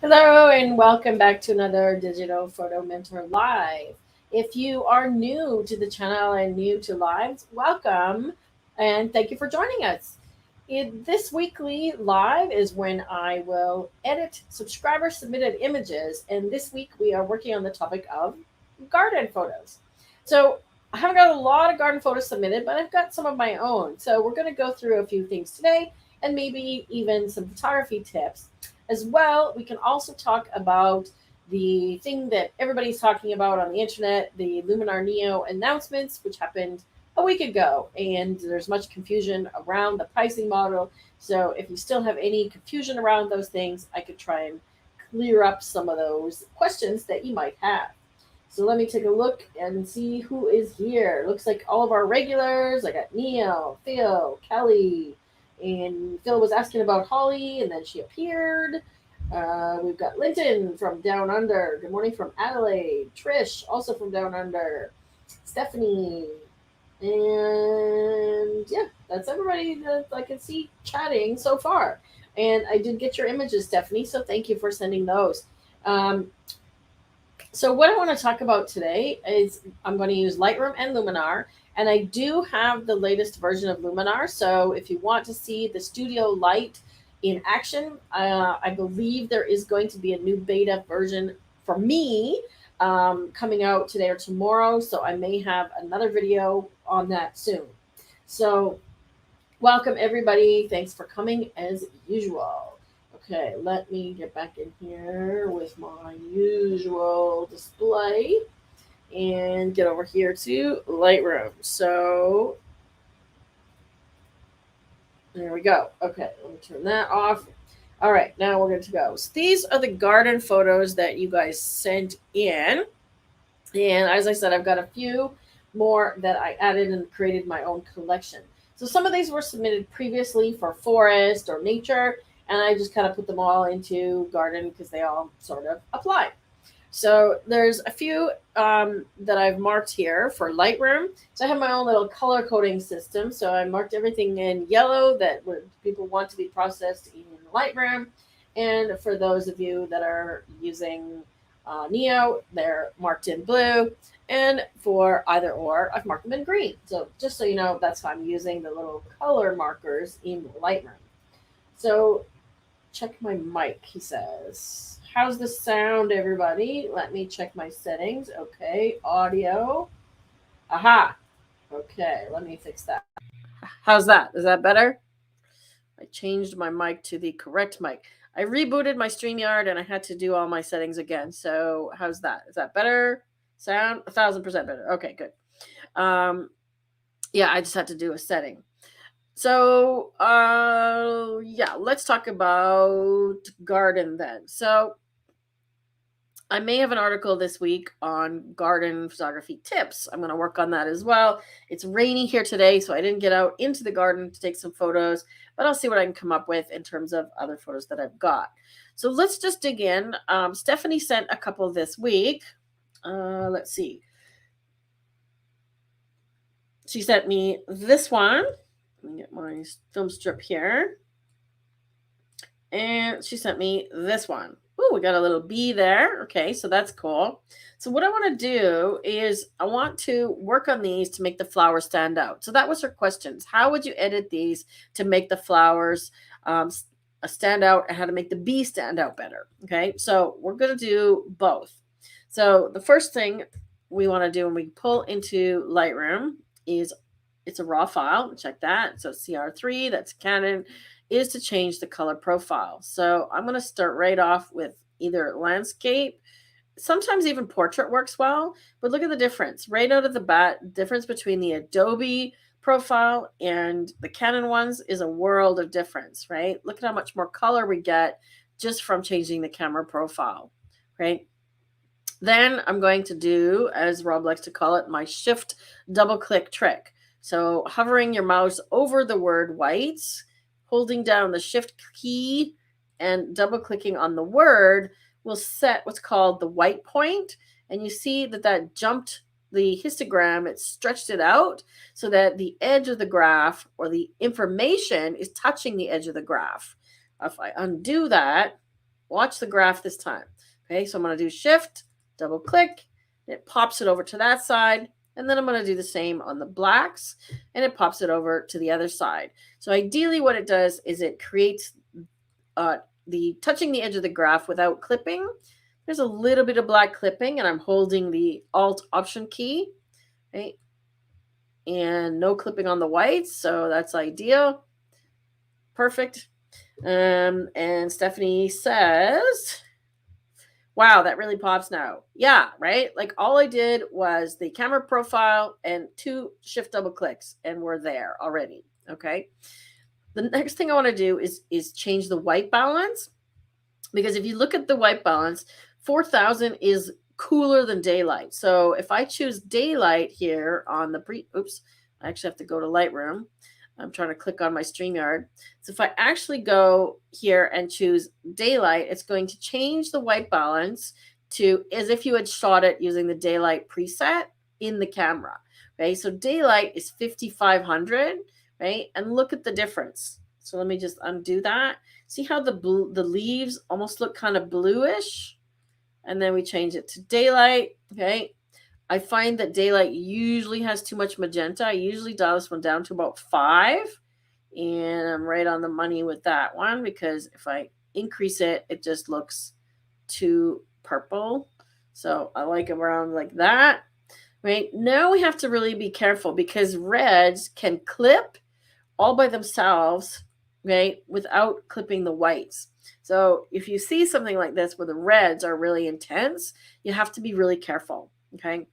Hello and welcome back to another Digital Photo Mentor Live. If you are new to the channel and new to lives, welcome and thank you for joining us. This weekly live is when I will edit subscriber submitted images, and this week we are working on the topic of garden photos. So I haven't got a lot of garden photos submitted, but I've got some of my own. So we're going to go through a few things today and maybe even some photography tips. As well, we can also talk about the thing that everybody's talking about on the internet, the Luminar Neo announcements, which happened a week ago. And there's much confusion around the pricing model. So if you still have any confusion around those things, I could try and clear up some of those questions that you might have. So let me take a look and see who is here. Looks like all of our regulars. I got Neil, Phil, Kelly, and Phil was asking about Holly, and then she appeared. We've got Linton from Down Under. Good morning from Adelaide. Trish, also from Down Under. Stephanie. And yeah, that's everybody that I can see chatting so far. And I did get your images, Stephanie, so thank you for sending those. So what I want to talk about today is I'm going to use Lightroom and Luminar, and I do have the latest version of Luminar. So if you want to see the studio light in action, I believe there is going to be a new beta version for me coming out today or tomorrow. So I may have another video on that soon. So welcome everybody. Thanks for coming as usual. Okay, let me get back in here with my usual display and get over here to Lightroom. So there we go. Okay, let me turn that off. All right, now we're good to go. So these are the garden photos that you guys sent in. And as I said, I've got a few more that I added and created my own collection. So some of these were submitted previously for forest or nature, and I just kind of put them all into garden because they all sort of apply. So there's a few that I've marked here for Lightroom. So I have my own little color coding system. So I marked everything in yellow that people want to be processed in Lightroom. And for those of you that are using Neo, they're marked in blue. And for either or, I've marked them in green. So just so you know, that's how I'm using the little color markers in Lightroom. So check my mic, he says. How's the sound, everybody? Let me check my settings. Okay, audio. Aha. Okay, let me fix that. How's that? Is that better? I changed my mic to the correct mic. I rebooted my StreamYard and I had to do all my settings again. So how's that? Is that better? Sound 1,000% better. Okay, good. Yeah, I just had to do a setting. So yeah, let's talk about garden then. So I may have an article this week on garden photography tips. I'm going to work on that as well. It's rainy here today, so I didn't get out into the garden to take some photos, but I'll see what I can come up with in terms of other photos that I've got. So let's just dig in. Stephanie sent a couple this week. Let's see. She sent me this one. Let me get my film strip here. And she sent me this one. Ooh, we got a little bee there. Okay, so that's cool. So what I want to do is I want to work on these to make the flowers stand out. So that was her questions. How would you edit these to make the flowers stand out and how to make the bee stand out better? Okay, so we're going to do both. So the first thing we want to do when we pull into Lightroom is it's a raw file. Check that. So CR3, that's Canon, is to change the color profile. So I'm going to start right off with either landscape. Sometimes even portrait works well, but look at the difference. Right out of the bat, difference between the Adobe profile and the Canon ones is a world of difference, right? Look at how much more color we get just from changing the camera profile, right? Then I'm going to do, as Rob likes to call it, my shift double click trick. So hovering your mouse over the word white, holding down the shift key and double clicking on the word will set what's called the white point. And you see that jumped the histogram, it stretched it out so that the edge of the graph or the information is touching the edge of the graph. If I undo that, Watch the graph this time. Okay, so I'm going to do shift, double click, it pops it over to that side. And then I'm going to do the same on the blacks, and it pops it over to the other side. So ideally what it does is it creates the touching the edge of the graph without clipping. There's a little bit of black clipping, and I'm holding the Alt Option key, right? And no clipping on the whites, so that's ideal. Perfect. And Stephanie says, wow, that really pops now. Yeah, right? Like all I did was the camera profile and 2 shift double clicks, and we're there already, okay? The next thing I want to do is change the white balance, because if you look at the white balance, 4000 is cooler than daylight. So if I choose daylight here on the oops, I actually have to go to Lightroom. I'm trying to click on my StreamYard. So if I actually go here and choose daylight, it's going to change the white balance to as if you had shot it using the daylight preset in the camera. Okay, so daylight is 5500, right? And look at the difference. So let me just undo that. See how the leaves almost look kind of bluish? And then we change it to daylight, okay? I find that daylight usually has too much magenta. I usually dial this one down to about 5. And I'm right on the money with that one, because if I increase it, it just looks too purple. So I like it around like that, right? Now we have to really be careful, because reds can clip all by themselves, right, without clipping the whites. So if you see something like this where the reds are really intense, you have to be really careful, okay?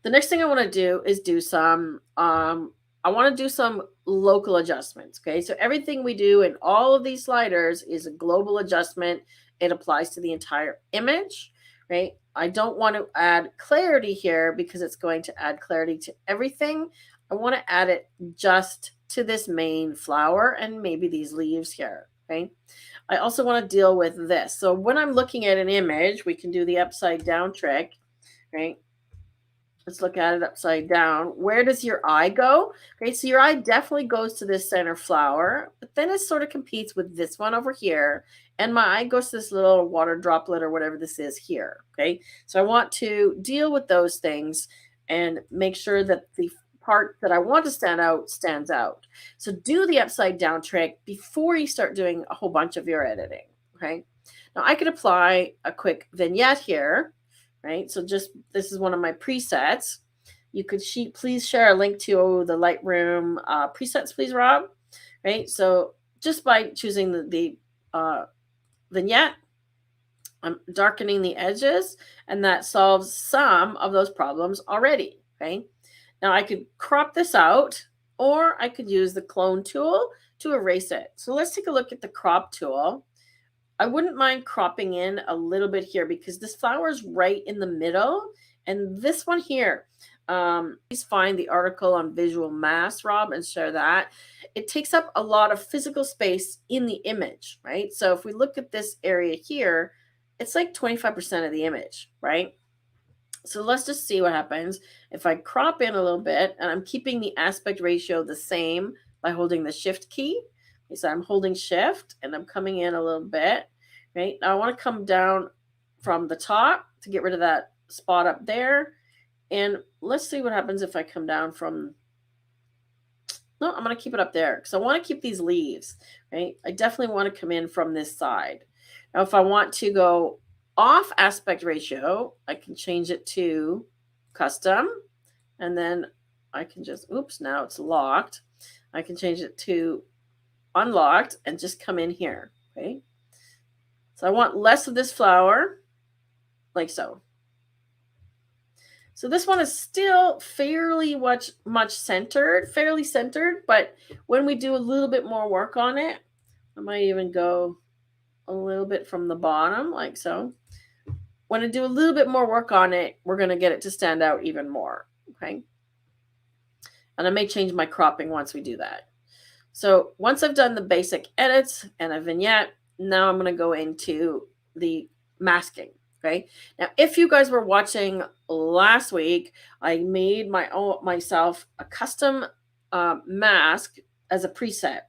The next thing I want to do is do some, I want to do some local adjustments, okay? So everything we do in all of these sliders is a global adjustment. It applies to the entire image, right? I don't want to add clarity here because it's going to add clarity to everything. I want to add it just to this main flower and maybe these leaves here, okay? I also want to deal with this. So when I'm looking at an image, we can do the upside down trick, right? Let's look at it upside down. Where does your eye go? Okay, so your eye definitely goes to this center flower, but then it sort of competes with this one over here. And my eye goes to this little water droplet or whatever this is here, okay? So I want to deal with those things and make sure that the part that I want to stand out stands out. So do the upside down trick before you start doing a whole bunch of your editing, okay? Now I could apply a quick vignette here, right? So just, this is one of my presets. You could please share a link to the Lightroom presets, please, Rob, right? So just by choosing the vignette, I'm darkening the edges, and that solves some of those problems already, okay? Now I could crop this out, or I could use the clone tool to erase it. So let's take a look at the crop tool. I wouldn't mind cropping in a little bit here because this flower is right in the middle. And this one here, please find the article on visual mass, Rob, and share that. It takes up a lot of physical space in the image, right? So if we look at this area here, it's like 25% of the image, right? So let's just see what happens if I crop in a little bit, and I'm keeping the aspect ratio the same by holding the shift key. So I'm holding shift and I'm coming in a little bit, right? Now I want to come down from the top to get rid of that spot up there. And let's see what happens if I come down from, no, I'm going to keep it up there because I want to keep these leaves, right? I definitely want to come in from this side. Now, if I want to go off aspect ratio, I can change it to custom, and then I can just, oops, now it's locked. I can change it to unlocked and just come in here, okay? So I want less of this flower, like so. So this one is still fairly much centered, fairly centered, but when we do a little bit more work on it, I might even go a little bit from the bottom, like so. When I do a little bit more work on it, we're going to get it to stand out even more, okay? And I may change my cropping once we do that. So once I've done the basic edits and a vignette, now I'm going to go into the masking, okay? Now, if you guys were watching last week, I made myself a custom mask as a preset.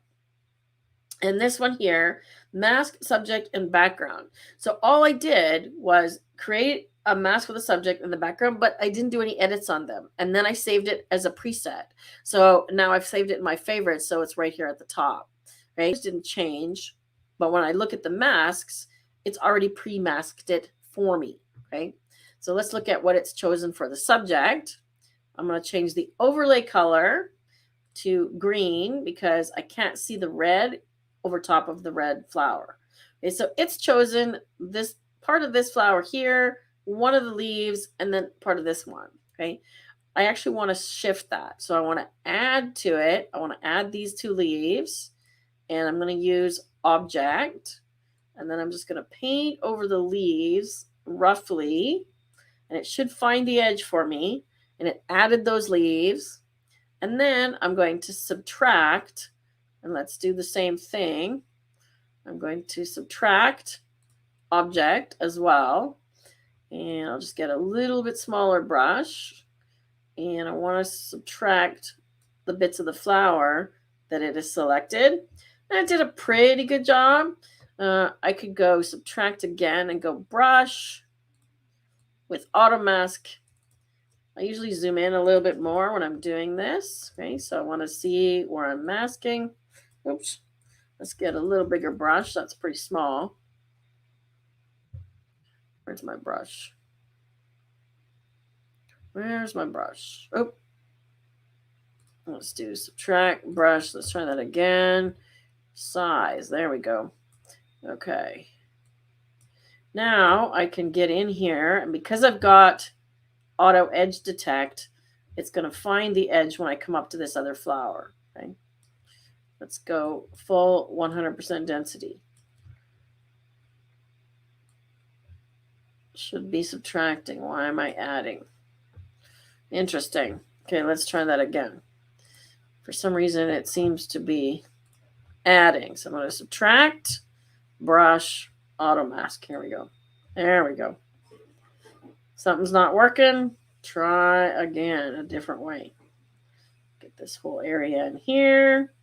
And this one here, mask, subject, and background. So all I did was create a mask with a subject in the background, but I didn't do any edits on them. And then I saved it as a preset. So now I've saved it in my favorites, so it's right here at the top. Right? It didn't change, but when I look at the masks, it's already pre-masked it for me. Okay. So let's look at what it's chosen for the subject. I'm going to change the overlay color to green because I can't see the red over top of the red flower. Okay, so it's chosen this part of this flower here, one of the leaves, and then part of this one. Okay, I actually want to shift that. So I want to add to it. I want to add these two leaves, and I'm going to use object, and then I'm just going to paint over the leaves roughly, and it should find the edge for me, and it added those leaves. And then I'm going to subtract, and let's do the same thing. I'm going to subtract object as well. And I'll just get a little bit smaller brush. And I want to subtract the bits of the flower that it is selected. And I did a pretty good job. I could go subtract again and go brush with auto mask. I usually zoom in a little bit more when I'm doing this. Okay, so I want to see where I'm masking. Oops. Let's get a little bigger brush. That's pretty small. Where's my brush? Where's my brush? Oh. Let's do subtract brush. Let's try that again. Size. There we go. Okay. Now I can get in here, and because I've got auto edge detect, it's going to find the edge when I come up to this other flower. Okay, let's go full 100% density. Should be subtracting. Why am I adding? Interesting. Okay, let's try that again. For some reason it seems to be adding, so I'm going to subtract, brush, auto mask. Here we go. There we go. Something's not working. Try again a different way. Get this whole area in here.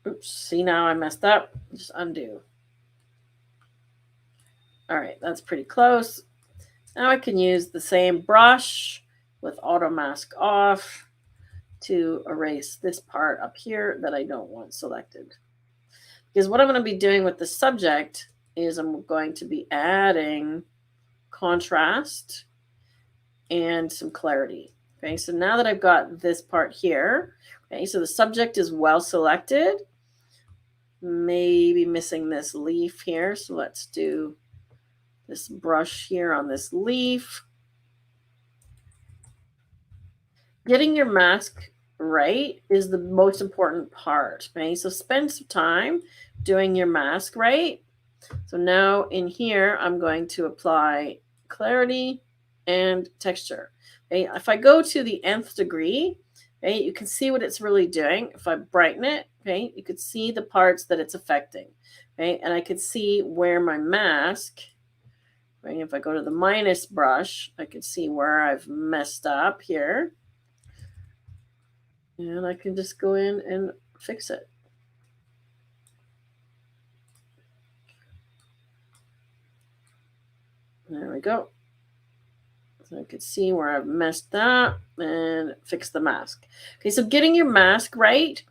Oops, see, now I messed up. Just undo. All right, that's pretty close. Now I can use the same brush with auto mask off to erase this part up here that I don't want selected. Because what I'm going to be doing with the subject is I'm going to be adding contrast and some clarity. Okay, so now that I've got this part here, okay, so the subject is well selected. Maybe missing this leaf here, so let's do this brush here on this leaf. Getting your mask right is the most important part. Okay, so spend some time doing your mask right. So now in here, I'm going to apply clarity and texture. Okay, if I go to the nth degree, okay, you can see what it's really doing. If I brighten it, okay, you could see the parts that it's affecting. Okay, and I could see where my mask, right, if I go to the minus brush, I could see where I've messed up here. And I can just go in and fix it. There we go. So I could see where I've messed up and fix the mask. Okay, so getting your mask right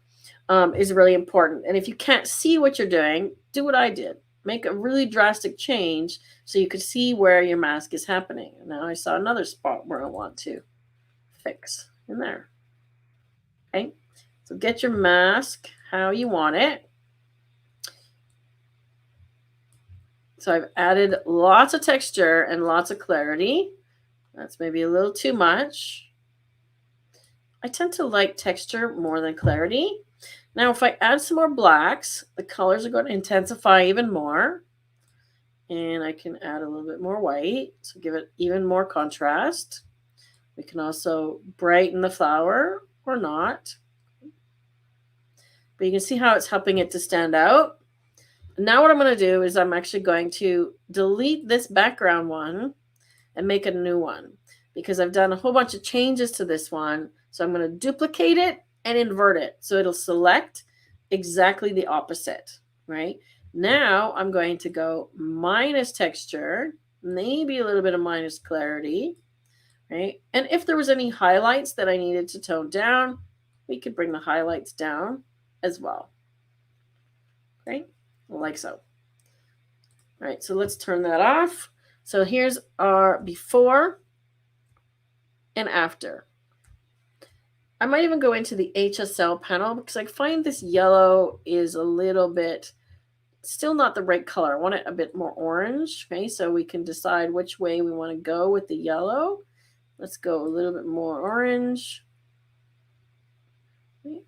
is really important. And if you can't see what you're doing, do what I did. Make a really drastic change so you could see where your mask is happening. And now I saw another spot where I want to fix in there. Okay, so get your mask how you want it. So I've added lots of texture and lots of clarity. That's maybe a little too much. I tend to like texture more than clarity. Now, if I add some more blacks, the colors are going to intensify even more. And I can add a little bit more white, so give it even more contrast. We can also brighten the flower or not. But you can see how it's helping it to stand out. Now what I'm going to do is I'm actually going to delete this background one and make a new one because I've done a whole bunch of changes to this one. So I'm going to duplicate it and invert it. So it'll select exactly the opposite, right? Now I'm going to go minus texture, maybe a little bit of minus clarity, right? And if there was any highlights that I needed to tone down, we could bring the highlights down as well, right? Like so. All right, so let's turn that off. So here's our before and after. I might even go into the HSL panel because I find this yellow is a little bit still not the right color. I want it a bit more orange. Okay, so we can decide which way we want to go with the yellow. Let's go a little bit more orange. Okay.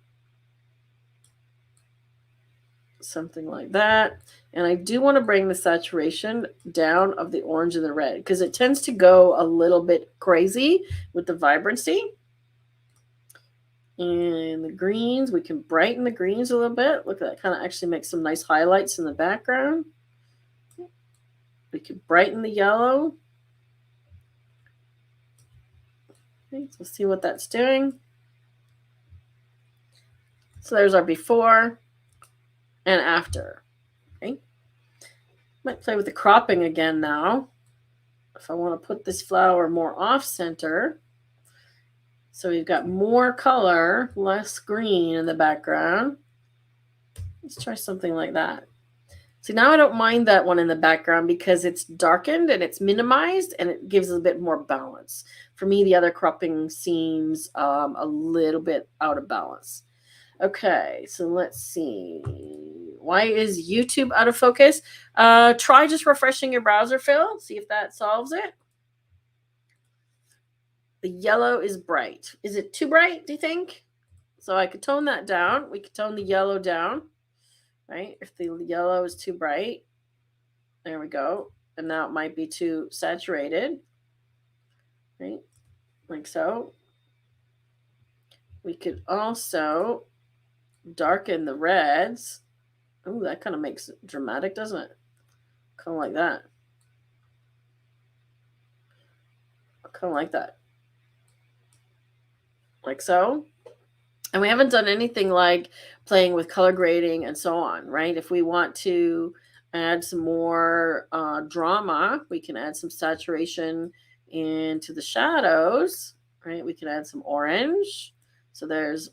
Something like that. And I do want to bring the saturation down of the orange and the red because it tends to go a little bit crazy with the vibrancy. And the greens, we can brighten the greens a little bit. Look at that, kind of actually makes some nice highlights in the background. We can brighten the yellow. Okay, so see what that's doing. So there's our before and after. Okay. Might play with the cropping again now. If I want to put this flower more off center. So we've got more color, less green in the background. Let's try something like that. See, now I don't mind that one in the background because it's darkened and it's minimized and it gives a bit more balance. For me, the other cropping seems a little bit out of balance. Okay, so let's see. Why is YouTube out of focus? Try just refreshing your browser, Phil. See if that solves it. The yellow is bright. Is it too bright, do you think? So I could tone that down. We could tone the yellow down, right? If the yellow is too bright, there we go. And now it might be too saturated, right? Like so. We could also darken the reds. Ooh, that kind of makes it dramatic, doesn't it? Kind of like that. Kind of like that. Like so. And we haven't done anything like playing with color grading and so on, right? If we want to add some more drama, we can add some saturation into the shadows, right? We can add some orange. So there's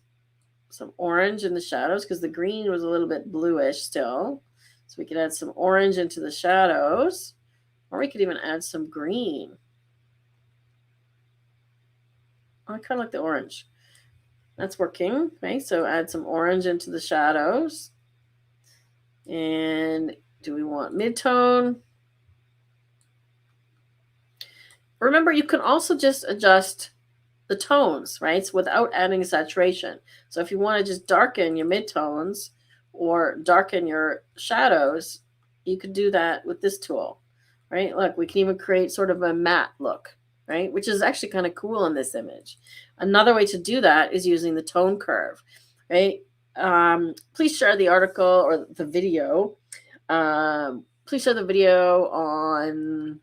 some orange in the shadows because the green was a little bit bluish still. So we could add some orange into the shadows, or we could even add some green. I kind of like the orange. That's working. Okay, so add some orange into the shadows. And do we want mid-tone? Remember, you can also just adjust the tones, right? So without adding saturation. So if you want to just darken your mid-tones or darken your shadows, you could do that with this tool, right? Look, we can even create sort of a matte look, right? Which is actually kind of cool in this image. Another way to do that is using the tone curve, right? Please share the article or the video. Please share the video on,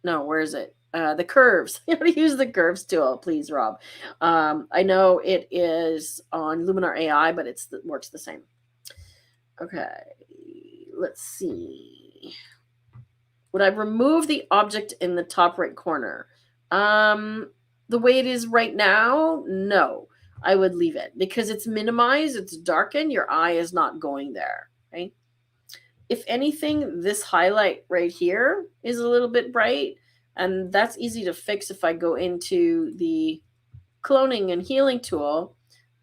no, where is it? The curves. You want to use the curves tool, please, Rob. I know it is on Luminar AI, but it works the same. Okay, let's see. Would I remove the object in the top right corner? The way it is right now, no. I would leave it because it's minimized, it's darkened, your eye is not going there, right? If anything, this highlight right here is a little bit bright, and that's easy to fix if I go into the cloning and healing tool.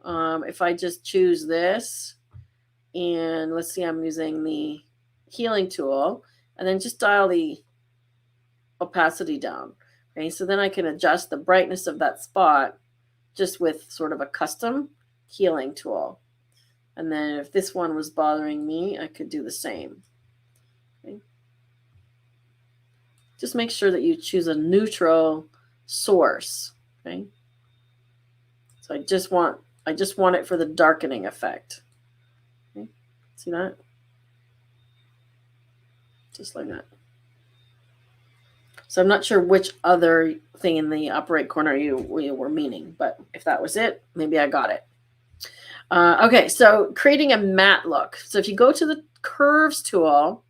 If I just choose this, and let's see, I'm using the healing tool, and then just dial the opacity down. Okay, so then I can adjust the brightness of that spot just with sort of a custom healing tool. And then if this one was bothering me, I could do the same. Okay. Just make sure that you choose a neutral source. Okay. So I just want it for the darkening effect. Okay. See that? Just like that. So I'm not sure which other thing in the upper right corner you were meaning, but if that was it, maybe I got it. Okay, so creating a matte look. So if you go to the curves tool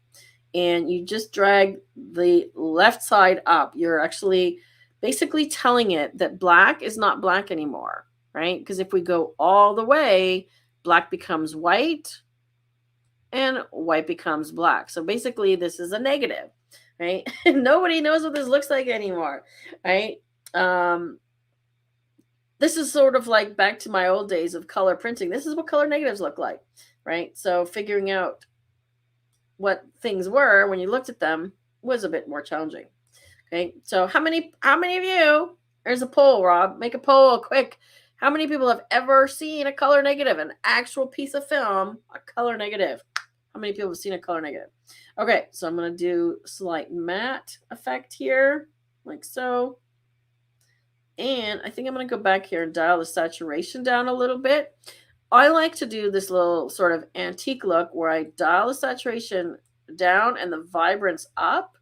and you just drag the left side up, you're actually basically telling it that black is not black anymore, right? Because if we go all the way, black becomes white and white becomes black. So basically this is a negative, right? Nobody knows what this looks like anymore, right? This is sort of like back to my old days of color printing. This is what color negatives look like, right? So figuring out what things were when you looked at them was a bit more challenging. Okay, so how many of you? There's a poll, Rob. Make a poll quick. How many people have ever seen a color negative, an actual piece of film, a color negative? How many people have seen a color negative? Okay, so I'm going to do slight matte effect here, like so. And I think I'm going to go back here and dial the saturation down a little bit. I like to do this little sort of antique look where I dial the saturation down and the vibrance up.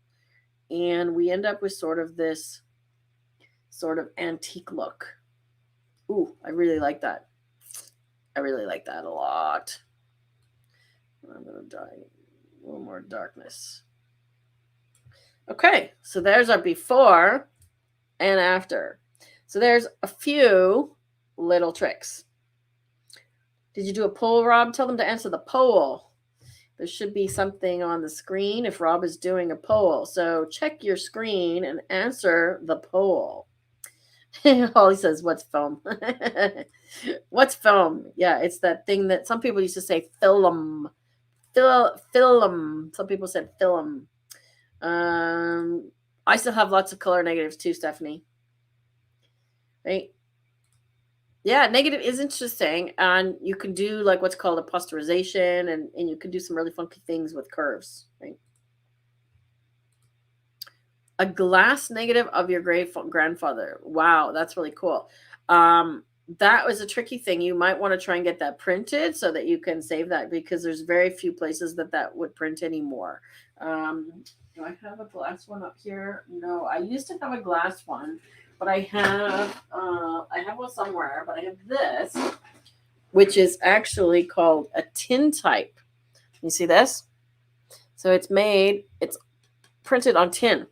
And we end up with sort of this sort of antique look. Ooh, I really like that. I really like that a lot. I'm going to die a little more darkness. Okay, so there's our before and after. So there's a few little tricks. Did you do a poll, Rob? Tell them to answer the poll. There should be something on the screen if Rob is doing a poll. So check your screen and answer the poll. Holly says, what's film? What's film? Yeah, it's that thing that some people used to say film. Film. Some people said film. I still have lots of color negatives too, Stephanie. Right? Yeah, negative is interesting. And you can do like what's called a posterization, and you can do some really funky things with curves, right? A glass negative of your grandfather. Wow, that's really cool. That was a tricky thing. You might want to try and get that printed so that you can save that, because there's very few places that would print anymore. Do I have a glass one up here? No, I used to have a glass one, but I have one somewhere, but I have this, which is actually called a tin type. You see this? So it's printed on tin.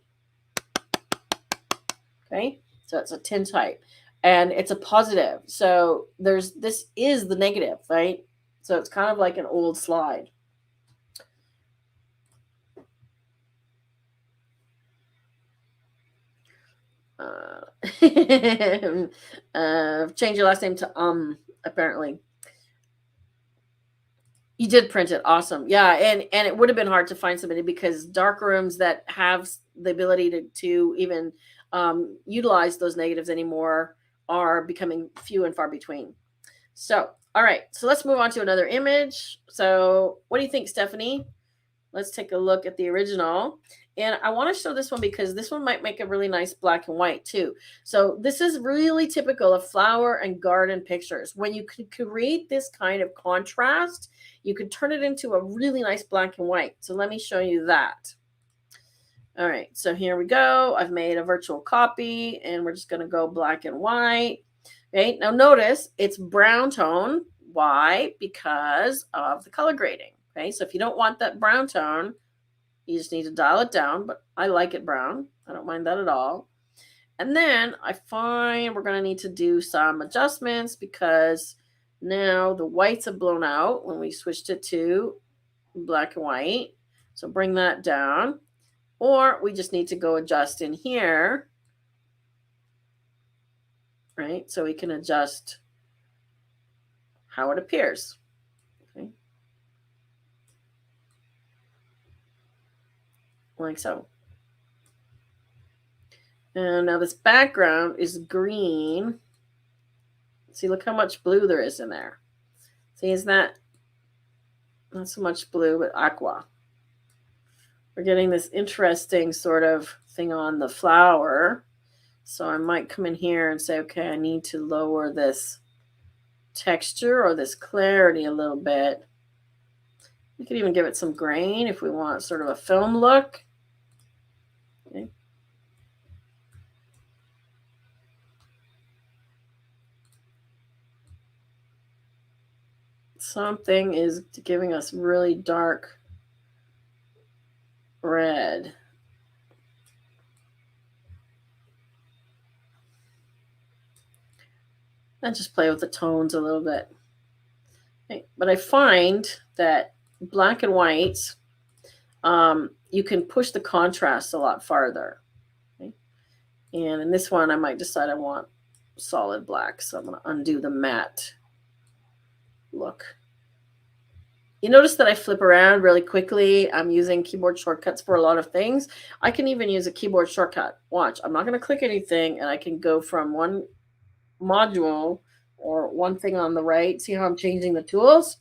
Okay, so it's a tin type, and it's a positive. So this is the negative, right? So it's kind of like an old slide. Change your last name to apparently. You did print it. Awesome. Yeah, and it would have been hard to find somebody, because dark rooms that have the ability to even utilize those negatives anymore are becoming few and far between. So, all right. So let's move on to another image. So what do you think, Stephanie? Let's take a look at the original. And I want to show this one because this one might make a really nice black and white too. So this is really typical of flower and garden pictures. When you can create this kind of contrast, you could turn it into a really nice black and white. So let me show you that. All right, so here we go. I've made a virtual copy, and we're just going to go black and white. Okay, now notice it's brown tone. Why? Because of the color grading. Okay, so if you don't want that brown tone, you just need to dial it down, but I like it brown. I don't mind that at all. And then I find we're going to need to do some adjustments, because now the whites have blown out when we switched it to black and white. So bring that down. Or we just need to go adjust in here, right? So we can adjust how it appears. Okay. Like so. And now this background is green. See, look how much blue there is in there. See, is that not so much blue, but aqua. We're getting this interesting sort of thing on the flower. So I might come in here and say, okay, I need to lower this texture or this clarity a little bit. We could even give it some grain if we want sort of a film look. Okay. Something is giving us really dark red. I just play with the tones a little bit. Okay. But I find that black and whites, you can push the contrast a lot farther. Okay. And in this one, I might decide I want solid black. So I'm going to undo the matte look. You notice that I flip around really quickly. I'm using keyboard shortcuts for a lot of things. I can even use a keyboard shortcut. Watch, I'm not going to click anything, and I can go from one module or one thing on the right. See how I'm changing the tools?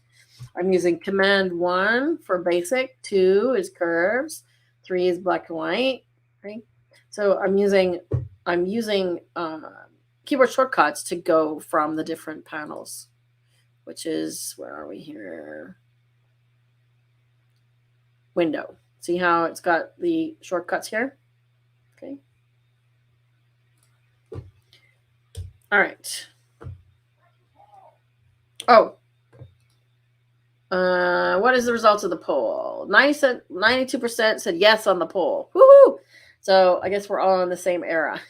I'm using Command 1 for basic, 2 is curves, 3 is black and white. Okay, so I'm using keyboard shortcuts to go from the different panels, which is, where are we here? Window. See how it's got the shortcuts here? Okay. All right. Oh. What is the results of the poll? 92% said yes on the poll. Woohoo! So I guess we're all in the same era.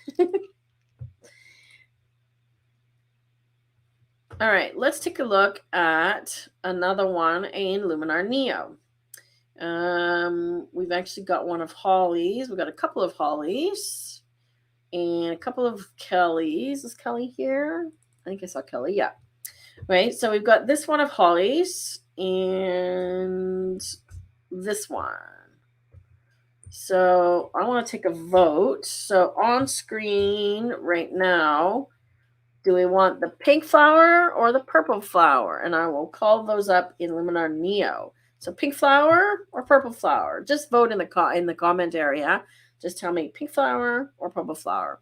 All right, let's take a look at another one in Luminar Neo. We've actually got one of Holly's. We've got a couple of Holly's and a couple of Kelly's. Is Kelly here? I think I saw Kelly. Yeah. Right. So we've got this one of Holly's and this one. So I want to take a vote. So on screen right now, do we want the pink flower or the purple flower? And I will call those up in Luminar Neo. So pink flower or purple flower? Just vote in the comment area. Just tell me pink flower or purple flower.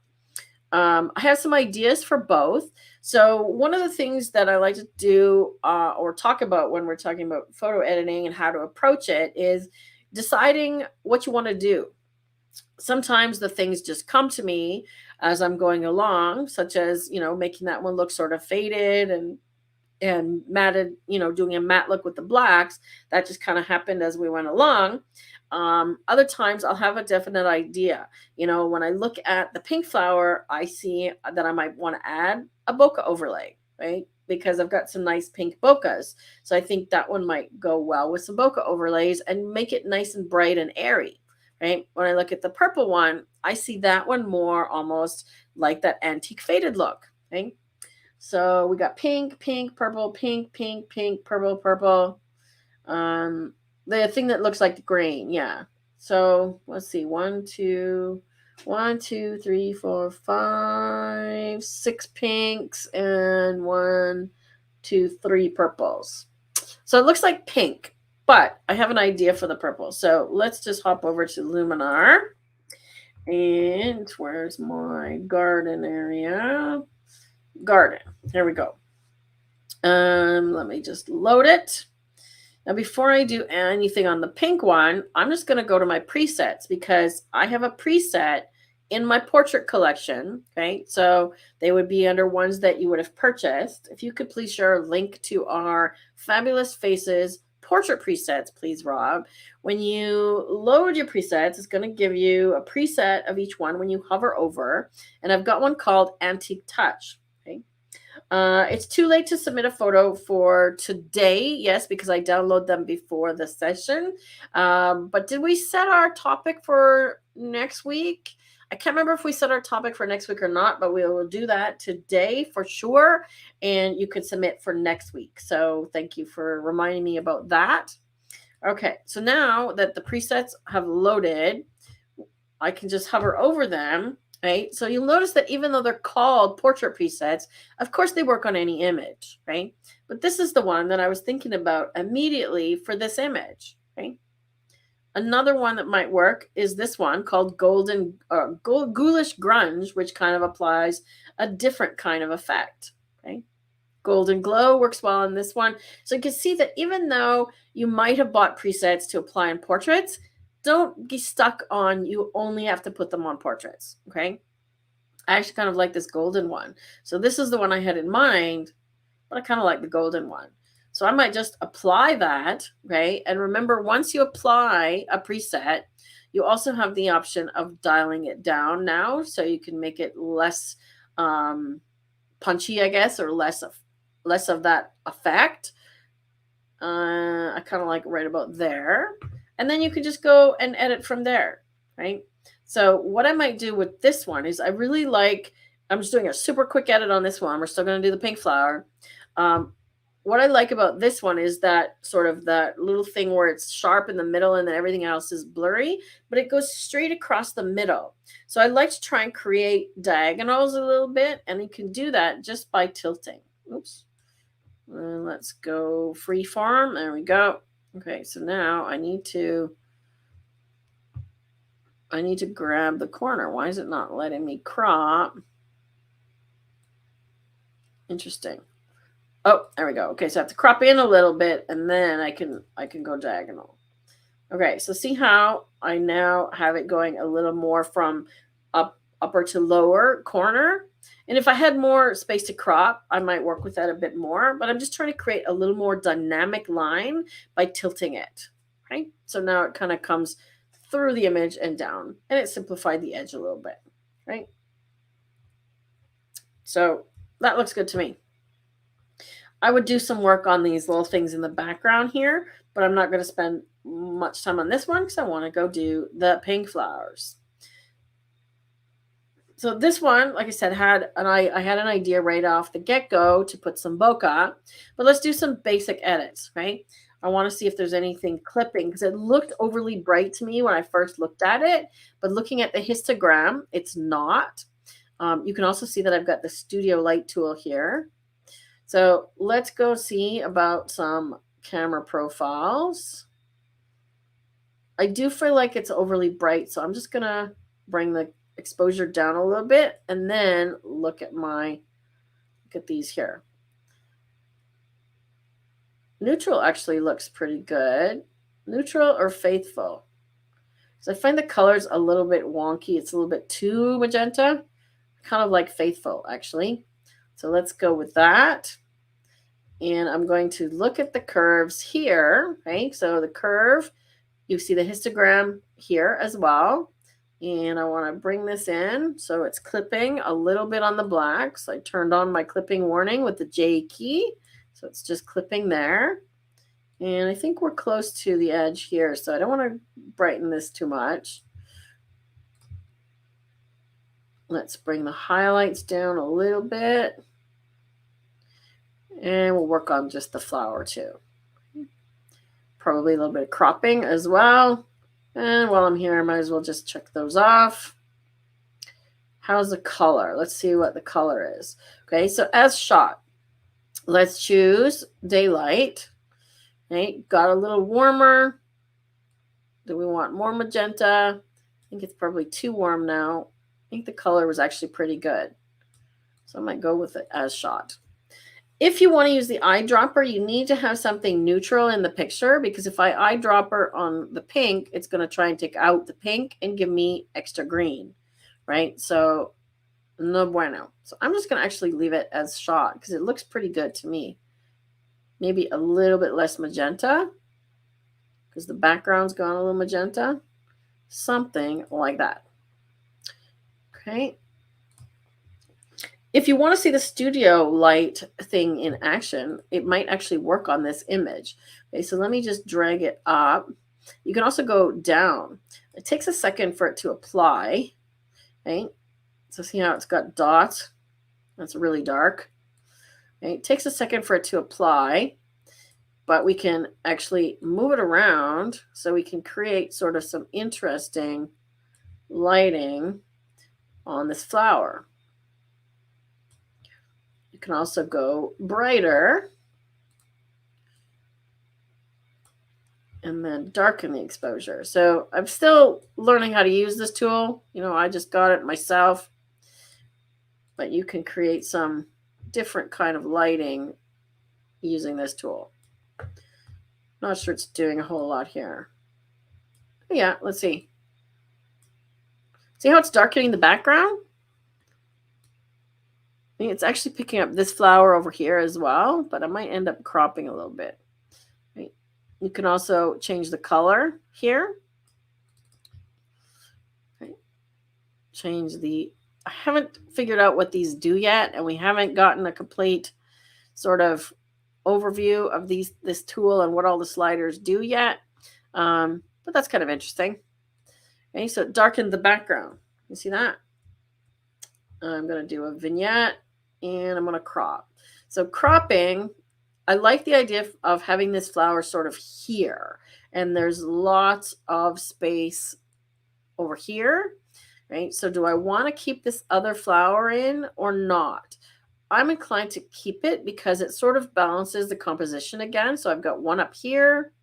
I have some ideas for both. So one of the things that I like to do or talk about when we're talking about photo editing and how to approach it is deciding what you want to do. Sometimes the things just come to me as I'm going along, such as, making that one look sort of faded and matted, doing a matte look with the blacks. That just kind of happened as we went along. Other times I'll have a definite idea. When I look at the pink flower, I see that I might want to add a bokeh overlay, right? Because I've got some nice pink bokehs. So I think that one might go well with some bokeh overlays and make it nice and bright and airy, right? When I look at the purple one, I see that one more almost like that antique faded look, okay? So we got pink, pink, purple, pink, pink, pink, purple, purple. The thing that looks like the green, yeah. So let's see, 1, 2, 3, 4, 5, 6 pinks, and 1, 2, 3 purples. So it looks like pink, but I have an idea for the purple. So let's just hop over to Luminar. And where's my garden area? Garden. There we go. Let me just load it. Now, before I do anything on the pink one, I'm just going to go to my presets because I have a preset in my portrait collection. Okay, so they would be under ones that you would have purchased. If you could please share a link to our Fabulous Faces portrait presets, please, Rob. When you load your presets, it's going to give you a preset of each one when you hover over. And I've got one called Antique Touch. It's too late to submit a photo for today. Yes, because I download them before the session. But did we set our topic for next week? I can't remember if we set our topic for next week or not, but we will do that today for sure. And you could submit for next week. So thank you for reminding me about that. Okay, so now that the presets have loaded, I can just hover over them. Right. So you'll notice that even though they're called portrait presets, of course they work on any image, right? But this is the one that I was thinking about immediately for this image, right? Another one that might work is this one called Ghoulish Grunge, which kind of applies a different kind of effect, okay? Golden Glow works well on this one. So you can see that even though you might have bought presets to apply in portraits, don't get stuck on you only have to put them on portraits, okay? I actually kind of like this golden one. So this is the one I had in mind, but I kind of like the golden one. So I might just apply that, right? And remember, once you apply a preset, you also have the option of dialing it down now, so you can make it less punchy, I guess, or less of that effect. I kind of like right about there. And then you can just go and edit from there, right? So what I might do with this one is I really like, I'm just doing a super quick edit on this one. We're still going to do the pink flower. What I like about this one is that sort of that little thing where it's sharp in the middle and then everything else is blurry, but it goes straight across the middle. So I like to try and create diagonals a little bit, and you can do that just by tilting. Oops. Let's go freeform. There we go. Okay, so now I need to grab the corner. Why is it not letting me crop? Interesting. Oh, there we go. Okay, so I have to crop in a little bit, and then I can go diagonal. Okay, so see how I now have it going a little more from upper to lower corner. And if I had more space to crop, I might work with that a bit more, but I'm just trying to create a little more dynamic line by tilting it, right? So now it kind of comes through the image and down, and it simplified the edge a little bit, right? So that looks good to me. I would do some work on these little things in the background here, but I'm not going to spend much time on this one because I want to go do the pink flowers. So this one, like I said, I had an idea right off the get-go to put some bokeh, but let's do some basic edits, right? I want to see if there's anything clipping because it looked overly bright to me when I first looked at it, but looking at the histogram, it's not. You can also see that I've got the Studio Light tool here. So let's go see about some camera profiles. I do feel like it's overly bright, so I'm just going to bring the exposure down a little bit and then look at these here. Neutral actually looks pretty good. Neutral or faithful? So I find the colors a little bit wonky. It's a little bit too magenta. Kind of like faithful, actually. So let's go with that. And I'm going to look at the curves here, right? So the curve, you see the histogram here as well. And I want to bring this in so it's clipping a little bit on the black. So I turned on my clipping warning with the J key. So it's just clipping there. And I think we're close to the edge here, so I don't want to brighten this too much. Let's bring the highlights down a little bit. And we'll work on just the flower too. Probably a little bit of cropping as well. And while I'm here, I might as well just check those off. How's the color? Let's see what the color is. Okay, so as shot, let's choose daylight. Right, got a little warmer. Do we want more magenta? I think it's probably too warm now. I think the color was actually pretty good. So I might go with it as shot. If you want to use the eyedropper, you need to have something neutral in the picture, because if I eyedropper on the pink, it's going to try and take out the pink and give me extra green, right? So no bueno. So I'm just going to actually leave it as shot because it looks pretty good to me. Maybe a little bit less magenta because the background's gone a little magenta. Something like that. Okay. If you want to see the studio light thing in action, it might actually work on this image. Okay, so let me just drag it up. You can also go down. It takes a second for it to apply. Okay, so see how it's got dots? That's really dark. Okay, it takes a second for it to apply, but we can actually move it around so we can create sort of some interesting lighting on this flower. You can also go brighter and then darken the exposure. So I'm still learning how to use this tool. You know, I just got it myself, but you can create some different kind of lighting using this tool. Not sure it's doing a whole lot here. Yeah, let's see. See how it's darkening the background? think it's actually picking up this flower over here as well, but I might end up cropping a little bit. Right? You can also change the color here. Right? Change the, I haven't figured out what these do yet, and we haven't gotten a complete sort of overview of this tool and what all the sliders do yet. But that's kind of interesting. Okay, so it darkened the background. You see that? I'm going to do a vignette and I'm going to crop. So cropping, I like the idea of having this flower sort of here, and there's lots of space over here, right? So do I want to keep this other flower in or not? I'm inclined to keep it because it sort of balances the composition again. So I've got one up here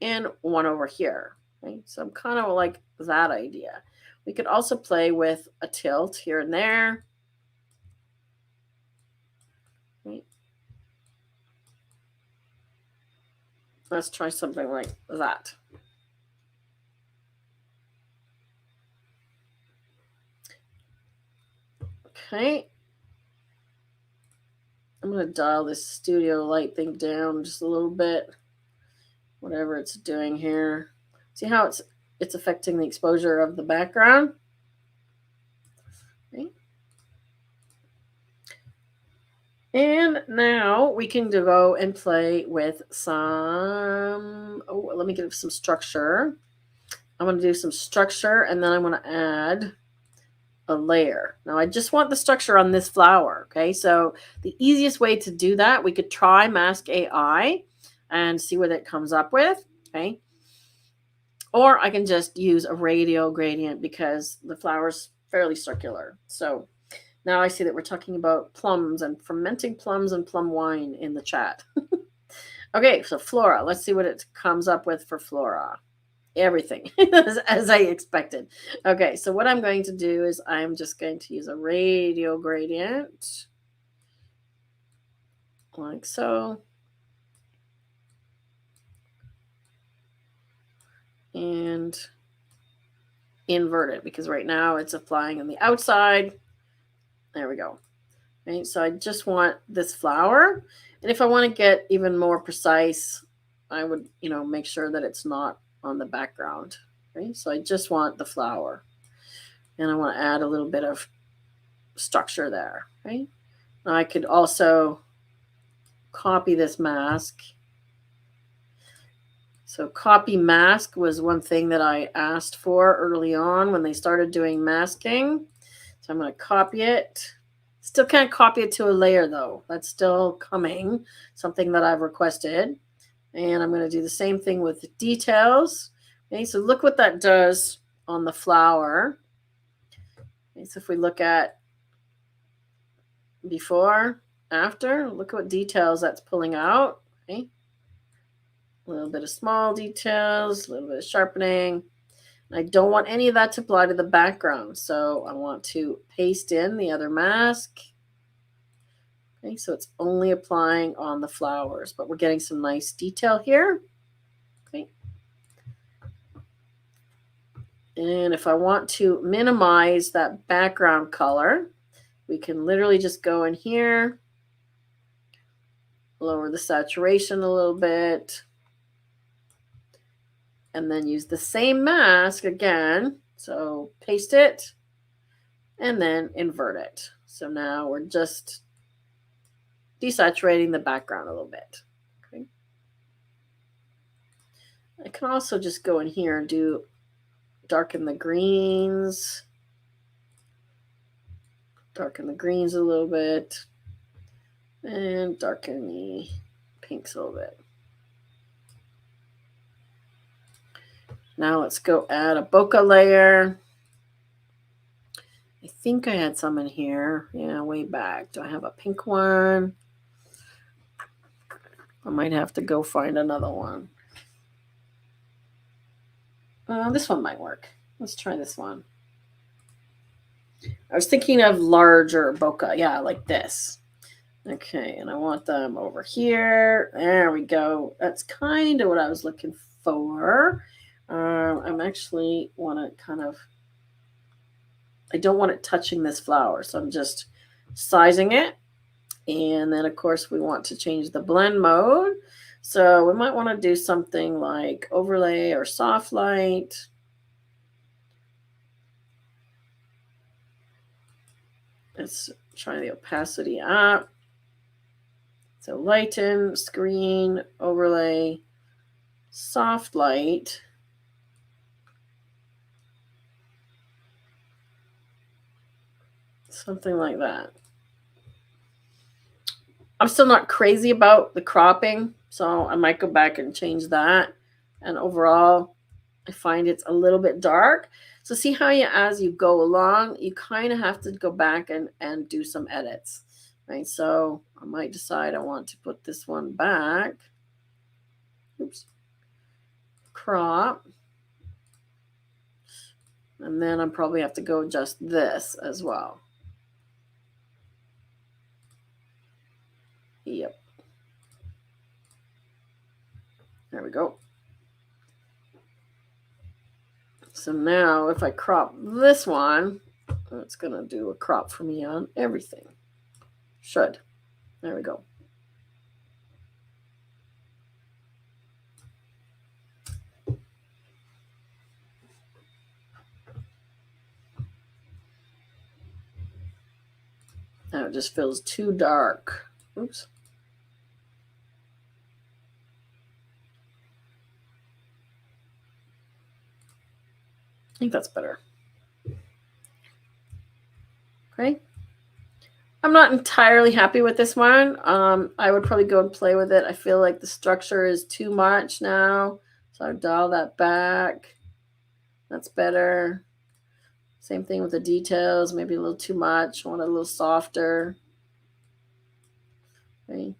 and one over here, right? So I'm kind of like that idea. We could also play with a tilt here and there. Right? Let's try something like that. Okay. I'm going to dial this studio light thing down just a little bit. Whatever it's doing here. See how it's affecting the exposure of the background? Okay. And now we can go and play with some, oh, let me give some structure. I'm going to do some structure, and then I'm going to add a layer. Now I just want the structure on this flower. Okay, so the easiest way to do that, we could try Mask AI and see what it comes up with. Okay, or I can just use a radial gradient because the flower's fairly circular. So now I see that we're talking about plums and fermenting plums and plum wine in the chat. Okay, so flora. Let's see what it comes up with for flora. Everything as I expected. Okay, so what I'm going to do is I'm just going to use a radial gradient like so. And invert it because right now it's applying on the outside. There we go. Right, so I just want this flower. And if I want to get even more precise, I would, make sure that it's not on the background. Right, so I just want the flower. And I want to add a little bit of structure there. Right, now I could also copy this mask. So copy mask was one thing that I asked for early on when they started doing masking. So I'm going to copy it. Still can't copy it to a layer though. That's still coming, something that I've requested. And I'm going to do the same thing with the details. Okay, so look what that does on the flower. Okay, so if we look at before, after, look what details that's pulling out. Okay. A little bit of small details, a little bit of sharpening. I don't want any of that to apply to the background, so I want to paste in the other mask. Okay, so it's only applying on the flowers, but we're getting some nice detail here. Okay. And if I want to minimize that background color, we can literally just go in here, lower the saturation a little bit, and then use the same mask again. So paste it and then invert it. So now we're just desaturating the background a little bit. Okay. I can also just go in here and do darken the greens. Darken the greens a little bit. And darken the pinks a little bit. Now let's go add a bokeh layer. I think I had some in here. Yeah, way back. Do I have a pink one? I might have to go find another one. This one might work. Let's try this one. I was thinking of larger bokeh. Yeah, like this. Okay, and I want them over here. There we go. That's kind of what I was looking for. I'm actually want to kind of, I don't want it touching this flower, so I'm just sizing it. And then, of course, we want to change the blend mode. So we might want to do something like overlay or soft light. Let's try the opacity up. So lighten, screen, overlay, soft light. Something like that. I'm still not crazy about the cropping, so I might go back and change that. And overall, I find it's a little bit dark. So see how as you go along, you kind of have to go back and do some edits, right? So I might decide I want to put this one back. Oops. Crop. And then I probably have to go adjust this as well. Yep. There we go. So now if I crop this one, it's going to do a crop for me on everything. Should. There we go. Now it just feels too dark. Oops. I think that's better. Okay. I'm not entirely happy with this one. I would probably go and play with it. I feel like the structure is too much now. So I'll dial that back. That's better. Same thing with the details, maybe a little too much. I want it a little softer. Okay.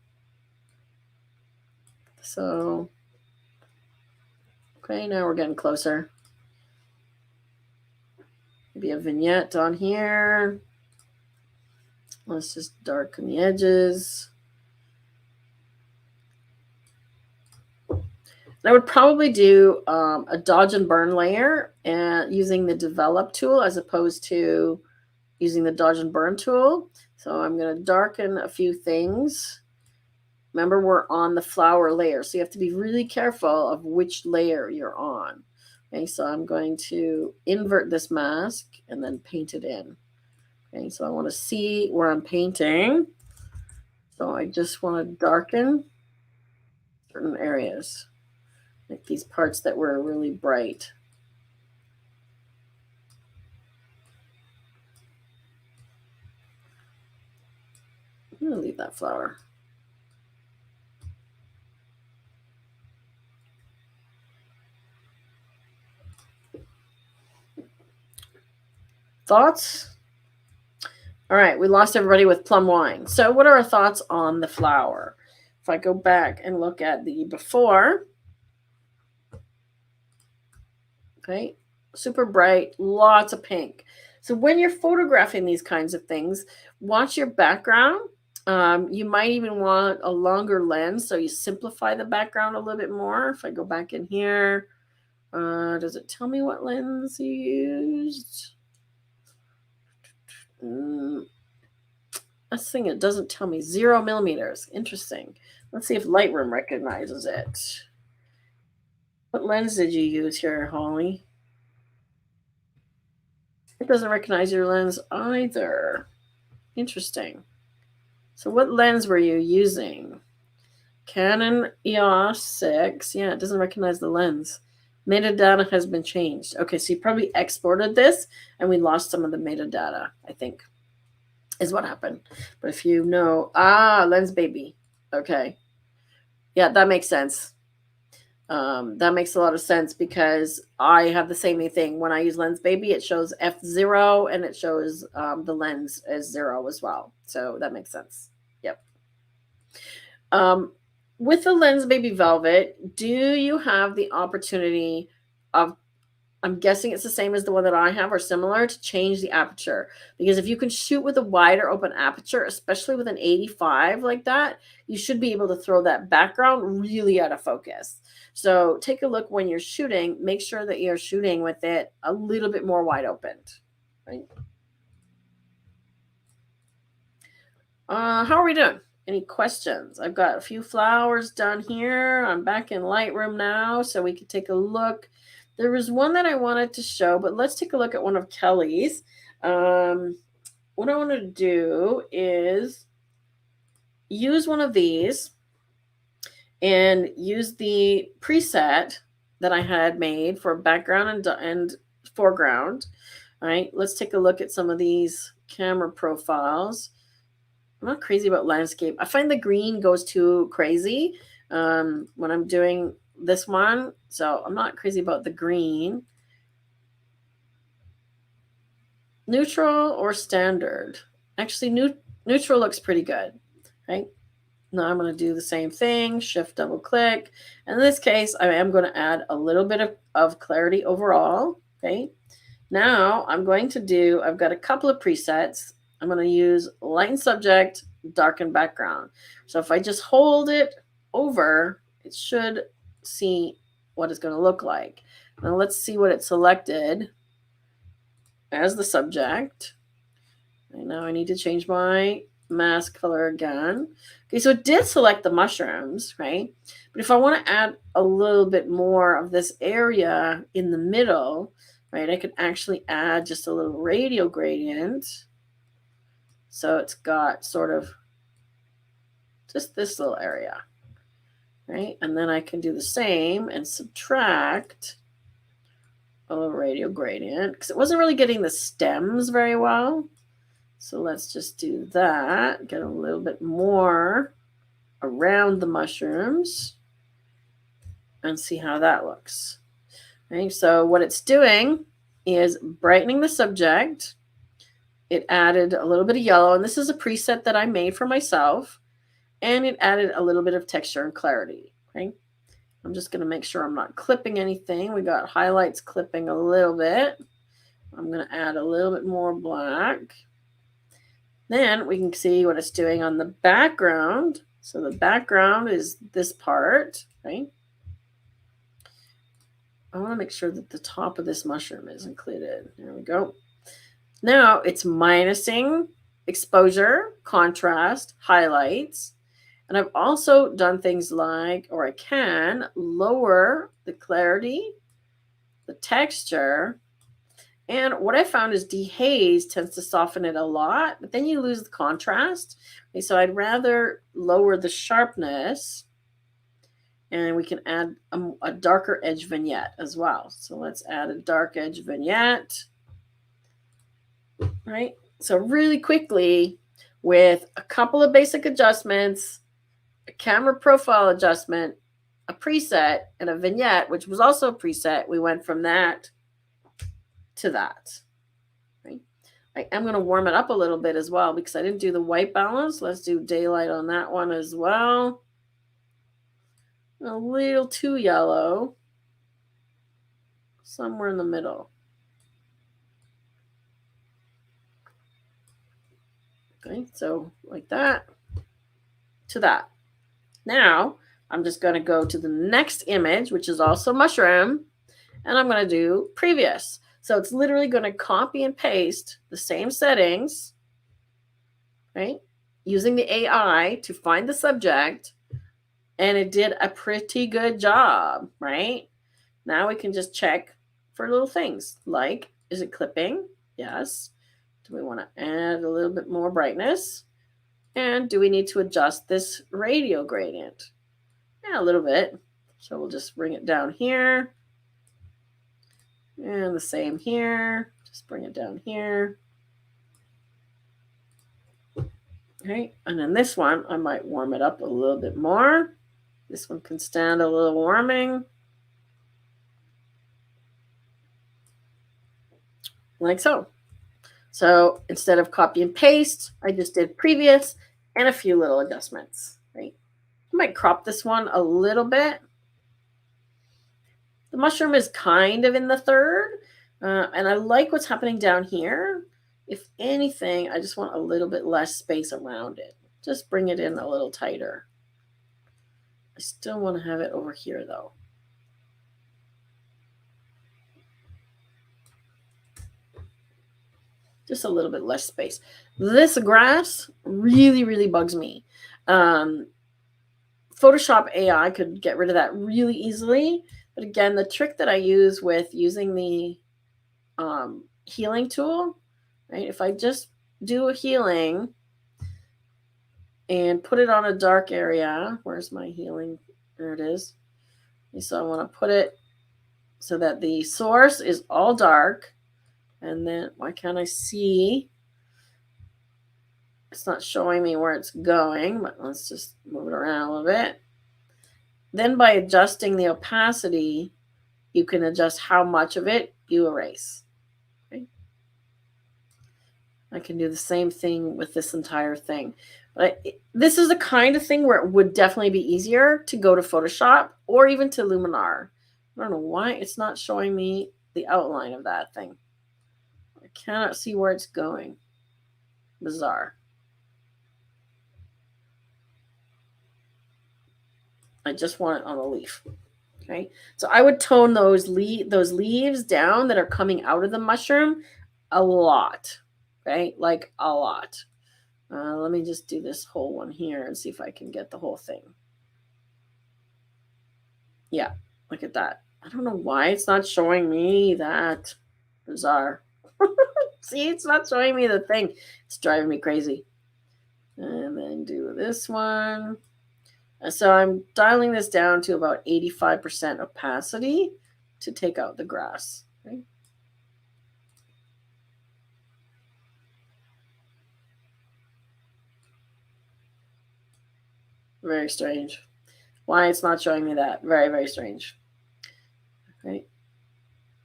So, okay, now we're getting closer. Maybe a vignette on here. Let's just darken the edges. I would probably do a dodge and burn layer and using the develop tool as opposed to using the dodge and burn tool. So I'm going to darken a few things. Remember, we're on the flower layer, so you have to be really careful of which layer you're on. Okay, so I'm going to invert this mask and then paint it in. Okay, so I want to see where I'm painting. So I just want to darken certain areas, like these parts that were really bright. I'm going to leave that flower. Thoughts? All right, we lost everybody with plum wine. So what are our thoughts on the flower? If I go back and look at the before, okay, super bright, lots of pink. So when you're photographing these kinds of things, watch your background. You might even want a longer lens, so you simplify the background a little bit more. If I go back in here, does it tell me what lens you used? This thing, it doesn't tell me. 0 millimeters. Interesting. Let's see if Lightroom recognizes it. What lens did you use here, Holly? It doesn't recognize your lens either. Interesting. So what lens were you using? Canon EOS 6. Yeah, it doesn't recognize the lens. Metadata has been changed. Okay, so you probably exported this and we lost some of the metadata, I think, is what happened. But if you know, Lens Baby. Okay. Yeah, that makes sense. That makes a lot of sense because I have the same thing. When I use Lens Baby, it shows F0 and it shows the lens as 0 as well. So that makes sense. Yep. With the Lens Baby Velvet, do you have the opportunity of, I'm guessing it's the same as the one that I have or similar, to change the aperture? Because if you can shoot with a wider open aperture, especially with an 85 like that, you should be able to throw that background really out of focus. So take a look when you're shooting, make sure that you're shooting with it a little bit more wide open, right? How are we doing? Any questions? I've got a few flowers done here. I'm back in Lightroom now, so we can take a look. There was one that I wanted to show, but let's take a look at one of Kelly's. What I want to do is use one of these and use the preset that I had made for background and foreground. All right, let's take a look at some of these camera profiles. I'm not crazy about landscape. I find the green goes too crazy when I'm doing this one. So I'm not crazy about the green. Neutral or standard? Actually, neutral looks pretty good, right? Now I'm going to do the same thing, shift double click. In this case, I am going to add a little bit of clarity overall, okay? Now I'm going to do, I've got a couple of presets. I'm going to use lighten subject, darken background. So if I just hold it over, it should see what it's going to look like. Now let's see what it selected as the subject. And now I need to change my mask color again. Okay, so it did select the mushrooms, right? But if I want to add a little bit more of this area in the middle, right, I could actually add just a little radial gradient. So it's got sort of just this little area, right? And then I can do the same and subtract a little radial gradient because it wasn't really getting the stems very well. So let's just do that, get a little bit more around the mushrooms and see how that looks. Okay, so what it's doing is brightening the subject. It added a little bit of yellow, and this is a preset that I made for myself, and it added a little bit of texture and clarity. Okay, I'm just going to make sure I'm not clipping anything. We got highlights clipping a little bit. I'm going to add a little bit more black. Then we can see what it's doing on the background. So the background is this part, right? I want to make sure that the top of this mushroom is included. There we go. Now it's minusing exposure, contrast, highlights. And I've also done things like, or I can lower the clarity, the texture. And what I found is dehaze tends to soften it a lot, but then you lose the contrast. Okay, so I'd rather lower the sharpness, and we can add a darker edge vignette as well. So let's add a dark edge vignette, right? So really quickly, with a couple of basic adjustments, a camera profile adjustment, a preset, and a vignette, which was also a preset, we went from that to that. Right? I am going to warm it up a little bit as well because I didn't do the white balance. Let's do daylight on that one as well. A little too yellow. Somewhere in the middle. Okay, so like that to that. Now I'm just going to go to the next image, which is also mushroom, and I'm going to do previous. So it's literally going to copy and paste the same settings, right? Using the AI to find the subject, and it did a pretty good job, right? Now we can just check for little things like, is it clipping? Yes. Do we want to add a little bit more brightness? And do we need to adjust this radial gradient? Yeah, a little bit. So we'll just bring it down here. And the same here. Just bring it down here. Okay, and then this one, I might warm it up a little bit more. This one can stand a little warming. Like so. So instead of copy and paste, I just did previous and a few little adjustments, right? I might crop this one a little bit. The mushroom is kind of in the third, and I like what's happening down here. If anything, I just want a little bit less space around it. Just bring it in a little tighter. I still want to have it over here, though. Just a little bit less space. This grass really, really bugs me. Photoshop AI could get rid of that really easily. But again, the trick that I use with using the healing tool, right? If I just do a healing and put it on a dark area, where's my healing? There it is. So I want to put it so that the source is all dark. And then why can't I see? It's not showing me where it's going, but let's just move it around a little bit. Then by adjusting the opacity, you can adjust how much of it you erase. Okay? I can do the same thing with this entire thing. But this is the kind of thing where it would definitely be easier to go to Photoshop or even to Luminar. I don't know why it's not showing me the outline of that thing. I cannot see where it's going. Bizarre. I just want it on a leaf. Okay, so I would tone those leaves down that are coming out of the mushroom a lot. Okay, like a lot. Let me just do this whole one here and see if I can get the whole thing. Yeah, look at that. I don't know why it's not showing me that. Bizarre. See, it's not showing me the thing. It's driving me crazy. And then do this one. So I'm dialing this down to about 85% opacity to take out the grass. Okay. Very strange. Why it's not showing me that? Very, very strange. Okay.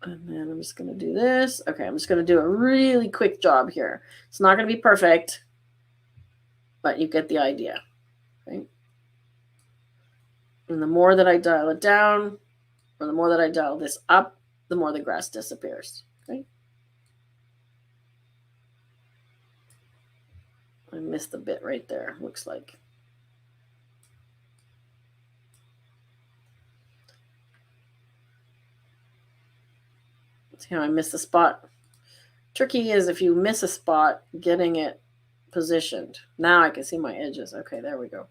And then I'm just going to do this. Okay, I'm just going to do a really quick job here. It's not going to be perfect, but you get the idea. Okay. And the more that I dial it down, or the more that I dial this up, the more the grass disappears. Okay. I missed a bit right there, looks like. See how I missed a spot? Tricky is if you miss a spot, getting it positioned. Now I can see my edges. Okay, there we go.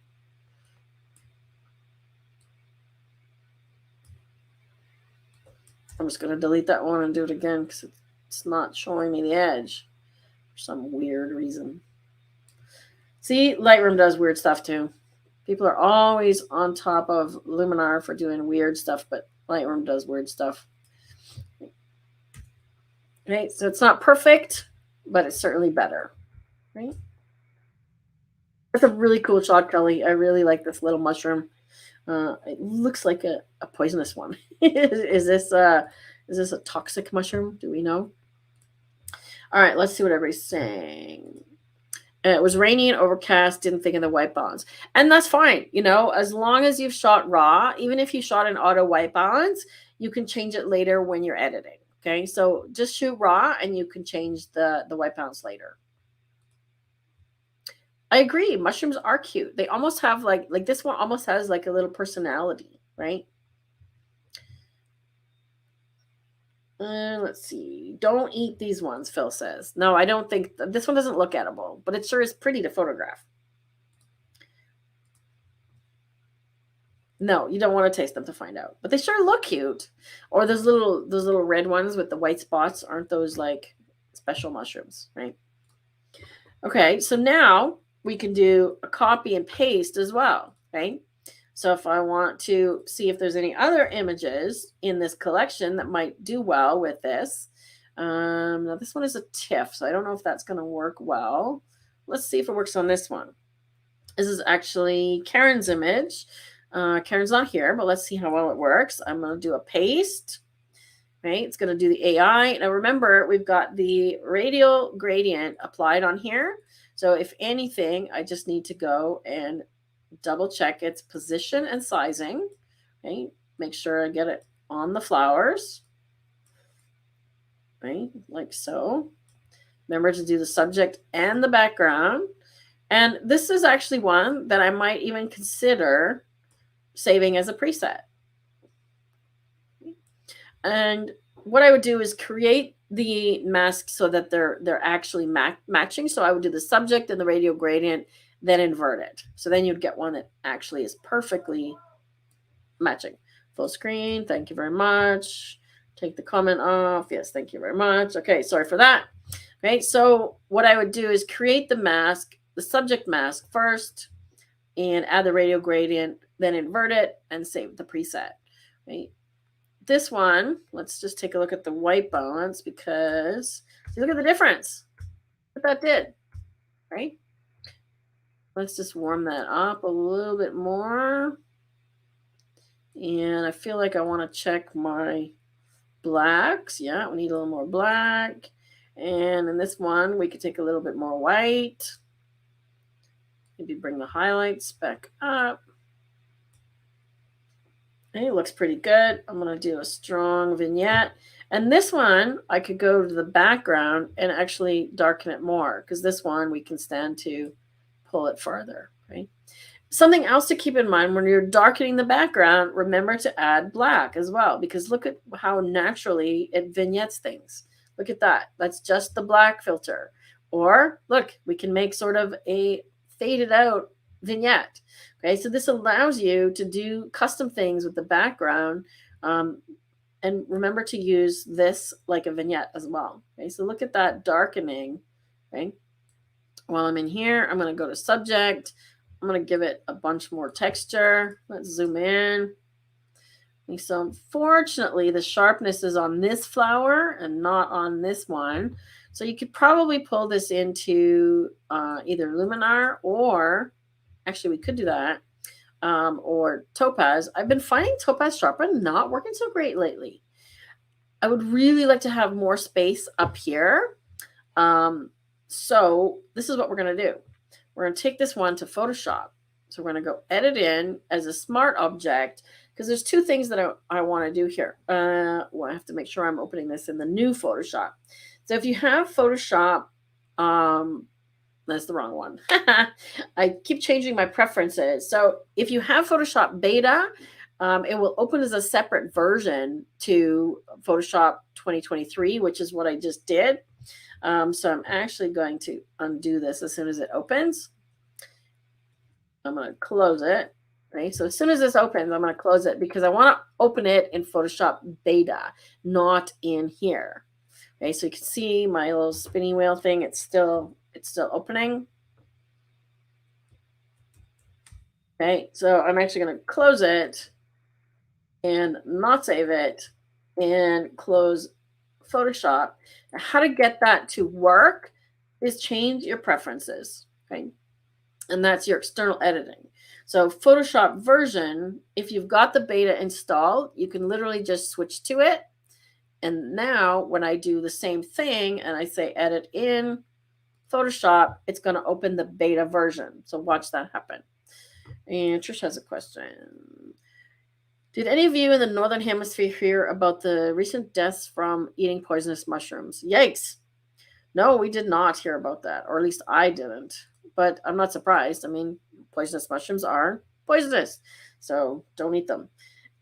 I'm just going to delete that one and do it again because it's not showing me the edge for some weird reason. See, Lightroom does weird stuff too. People are always on top of Luminar for doing weird stuff, but Lightroom does weird stuff. Okay, so it's not perfect, but it's certainly better. Right? That's a really cool shot, Kelly. I really like this little mushroom. It looks like a poisonous one. Is this a toxic mushroom? Do we know? All right, let's see what everybody's saying. It was rainy and overcast, didn't think of the white balance. And that's fine. You know, as long as you've shot raw, even if you shot an auto white balance, you can change it later when you're editing. Okay, so just shoot raw and you can change the white balance later. I agree. Mushrooms are cute. They almost have like this one almost has like a little personality, right? Let's see. Don't eat these ones, Phil says. No, I don't think this one doesn't look edible, but it sure is pretty to photograph. No, you don't want to taste them to find out, but they sure look cute. Or those little red ones with the white spots, aren't those like special mushrooms, right? Okay, so now we can do a copy and paste as well, right? So if I want to see if there's any other images in this collection that might do well with this. Now this one is a TIFF, so I don't know if that's going to work well. Let's see if it works on this one. This is actually Karen's image. Karen's not here, but let's see how well it works. I'm going to do a paste. Right, it's going to do the AI. Now remember, we've got the radial gradient applied on here. So if anything, I just need to go and double check its position and sizing. Okay, make sure I get it on the flowers. Right, like so. Remember to do the subject and the background. And this is actually one that I might even consider saving as a preset. And what I would do is create the mask so that they're actually matching. So I would do the subject and the radial gradient, then invert it. So then you'd get one that actually is perfectly matching. Full screen. Thank you very much. Take the comment off. Yes, thank you very much. Okay, sorry for that. Okay, so what I would do is create the mask, the subject mask first, and add the radial gradient, then invert it and save the preset. Right. This one, let's just take a look at the white balance, because see, look at the difference. What that did, right? Let's just warm that up a little bit more. And I feel like I want to check my blacks. Yeah, we need a little more black. And in this one, we could take a little bit more white. Maybe bring the highlights back up. Okay, it looks pretty good. I'm going to do a strong vignette. And this one, I could go to the background and actually darken it more, because this one we can stand to pull it farther, right? Something else to keep in mind when you're darkening the background, remember to add black as well, because look at how naturally it vignettes things. Look at that. That's just the black filter. Or look, we can make sort of a faded out vignette. Okay, so this allows you to do custom things with the background. And remember to use this like a vignette as well. Okay, so look at that darkening. Okay, while I'm in here, I'm going to go to subject. I'm going to give it a bunch more texture. Let's zoom in. Okay, so unfortunately, the sharpness is on this flower and not on this one. So you could probably pull this into either Luminar, or actually we could do that, or Topaz. I've been finding Topaz Sharpen not working so great lately. I would really like to have more space up here. So this is what we're going to do. We're going to take this one to Photoshop. So we're going to go edit in as a smart object, because there's two things that I want to do here. Well, I have to make sure I'm opening this in the new Photoshop. So if you have Photoshop, that's the wrong one. I keep changing my preferences. So if you have Photoshop Beta, it will open as a separate version to Photoshop 2023, which is what I just did. So I'm actually going to undo this as soon as it opens. I'm going to close it. Right. So as soon as this opens, I'm going to close it, because I want to open it in Photoshop Beta, not in here. Okay. So you can see my little spinning wheel thing. It's still opening. Okay. So I'm actually going to close it and not save it and close Photoshop. Now, how to get that to work is change your preferences. Okay. And that's your external editing. So Photoshop version, if you've got the beta installed, you can literally just switch to it. And now when I do the same thing and I say edit in Photoshop, it's going to open the beta version. So watch that happen. And Trish has a question. Did any of you in the Northern Hemisphere hear about the recent deaths from eating poisonous mushrooms? Yikes. No, we did not hear about that, or at least I didn't. But I'm not surprised. I mean, poisonous mushrooms are poisonous, so don't eat them.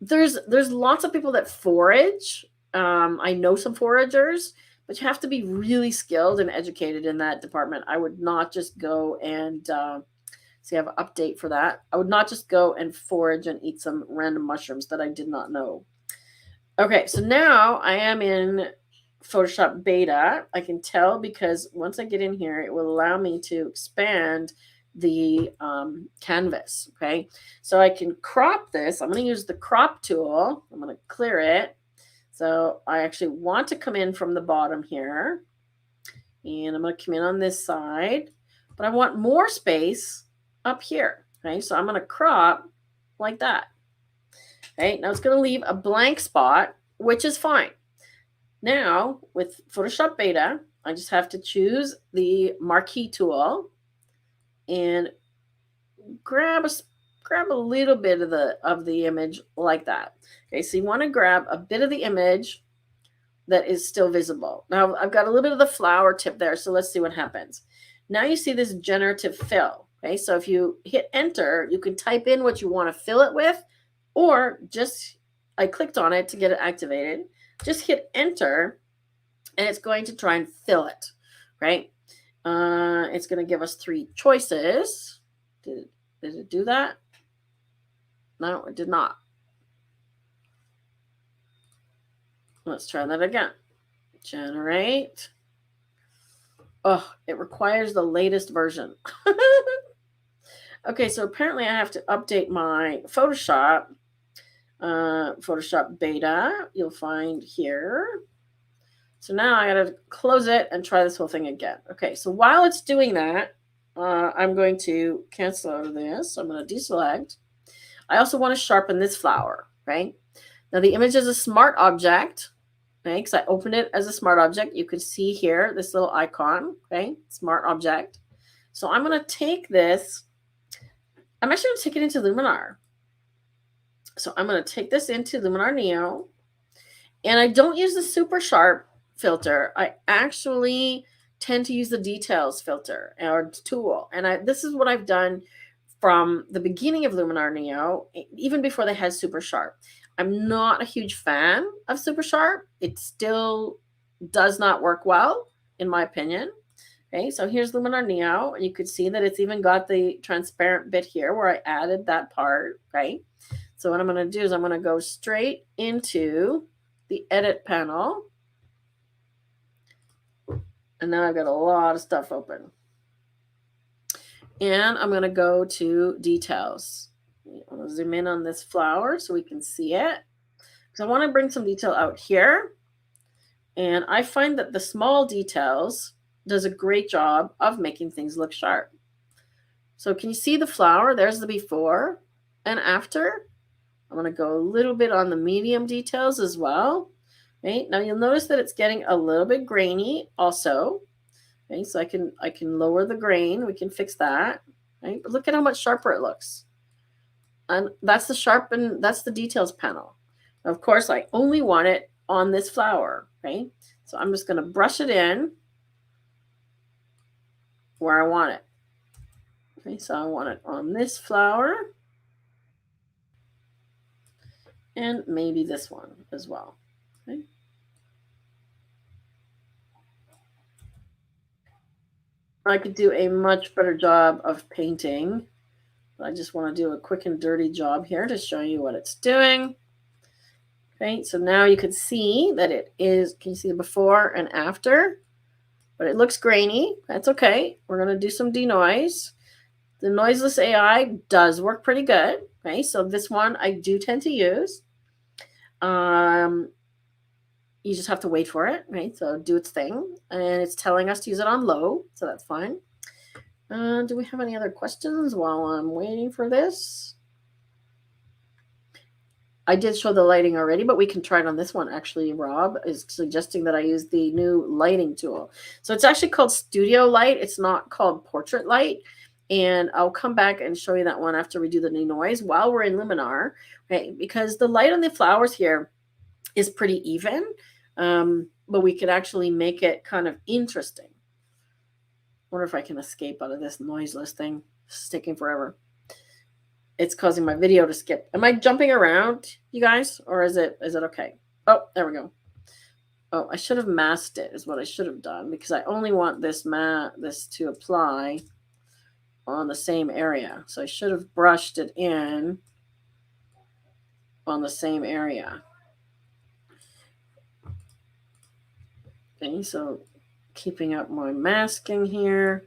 There's lots of people that forage. I know some foragers, but you have to be really skilled and educated in that department. I would not just go and see, I have an update for that. I would not just go and forage and eat some random mushrooms that I did not know. Okay, so now I am in Photoshop Beta. I can tell because once I get in here, it will allow me to expand the canvas. Okay, so I can crop this. I'm going to use the crop tool. I'm going to clear it. So I actually want to come in from the bottom here, and I'm going to come in on this side, but I want more space up here. Okay, so I'm going to crop like that. Okay, now it's going to leave a blank spot, which is fine. Now, with Photoshop Beta, I just have to choose the marquee tool and grab a little bit of the image like that. Okay, so you want to grab a bit of the image that is still visible. Now, I've got a little bit of the flower tip there, so let's see what happens. Now you see this generative fill. Okay, so if you hit enter, you can type in what you want to fill it with, or just, I clicked on it to get it activated. just hit enter, and it's going to try and fill it, right? It's going to give us 3 choices. Did it do that? No, it did not. Let's try that again. Generate. Oh, it requires the latest version. Okay, so apparently I have to update my Photoshop. Photoshop beta, you'll find here. So now I gotta close it and try this whole thing again. Okay, so while it's doing that, I'm going to cancel out of this. So I'm going to deselect. I also want to sharpen this flower, right? Now the image is a smart object, right? Because I opened it as a smart object. You can see here this little icon, okay? Smart object. So I'm going to take this. I'm actually going to take it into Luminar. So I'm going to take this into Luminar Neo. And I don't use the super sharp filter. I actually tend to use the details filter or tool. And this is what I've done from the beginning of Luminar Neo, even before they had super sharp. I'm not a huge fan of super sharp. It still does not work well, in my opinion. Okay, so here's Luminar Neo. You could see that it's even got the transparent bit here where I added that part, right? So what I'm going to do is I'm going to go straight into the edit panel. And now I've got a lot of stuff open. And I'm going to go to details. I'm going to zoom in on this flower so we can see it. Because I want to bring some detail out here. And I find that the small details does a great job of making things look sharp. So can you see the flower? There's the before and after. I'm going to go a little bit on the medium details as well. Right? Now you'll notice that it's getting a little bit grainy also. Okay, so I can lower the grain. We can fix that. Right? But look at how much sharper it looks. And that's the sharpen, that's the details panel. Of course, I only want it on this flower. Right? So I'm just going to brush it in where I want it. Okay, so I want it on this flower. And maybe this one as well. Okay. I could do a much better job of painting. But I just want to do a quick and dirty job here to show you what it's doing. Okay, so now you can see that it is, can you see the before and after? But it looks grainy. That's okay. We're going to do some denoise. The noiseless AI does work pretty good. Okay, so this one I do tend to use. You just have to wait for it, right? So do its thing. And it's telling us to use it on low, so that's fine. Do we have any other questions while I'm waiting for this? I did show the lighting already, but we can try it on this one. Actually, Rob is suggesting that I use the new lighting tool. So it's actually called Studio Light. It's not called Portrait Light. And I'll come back and show you that one after we do the denoise while we're in Luminar, right? Because the light on the flowers here is pretty even, but we could actually make it kind of interesting. I wonder if I can escape out of this noiseless thing. It's taking forever. It's causing my video to skip. Am I jumping around, you guys, or is it okay? Oh, there we go. Oh, I should have masked it is what I should have done, because I only want this to apply on the same area. So I should have brushed it in on the same area. Okay, so keeping up my masking here.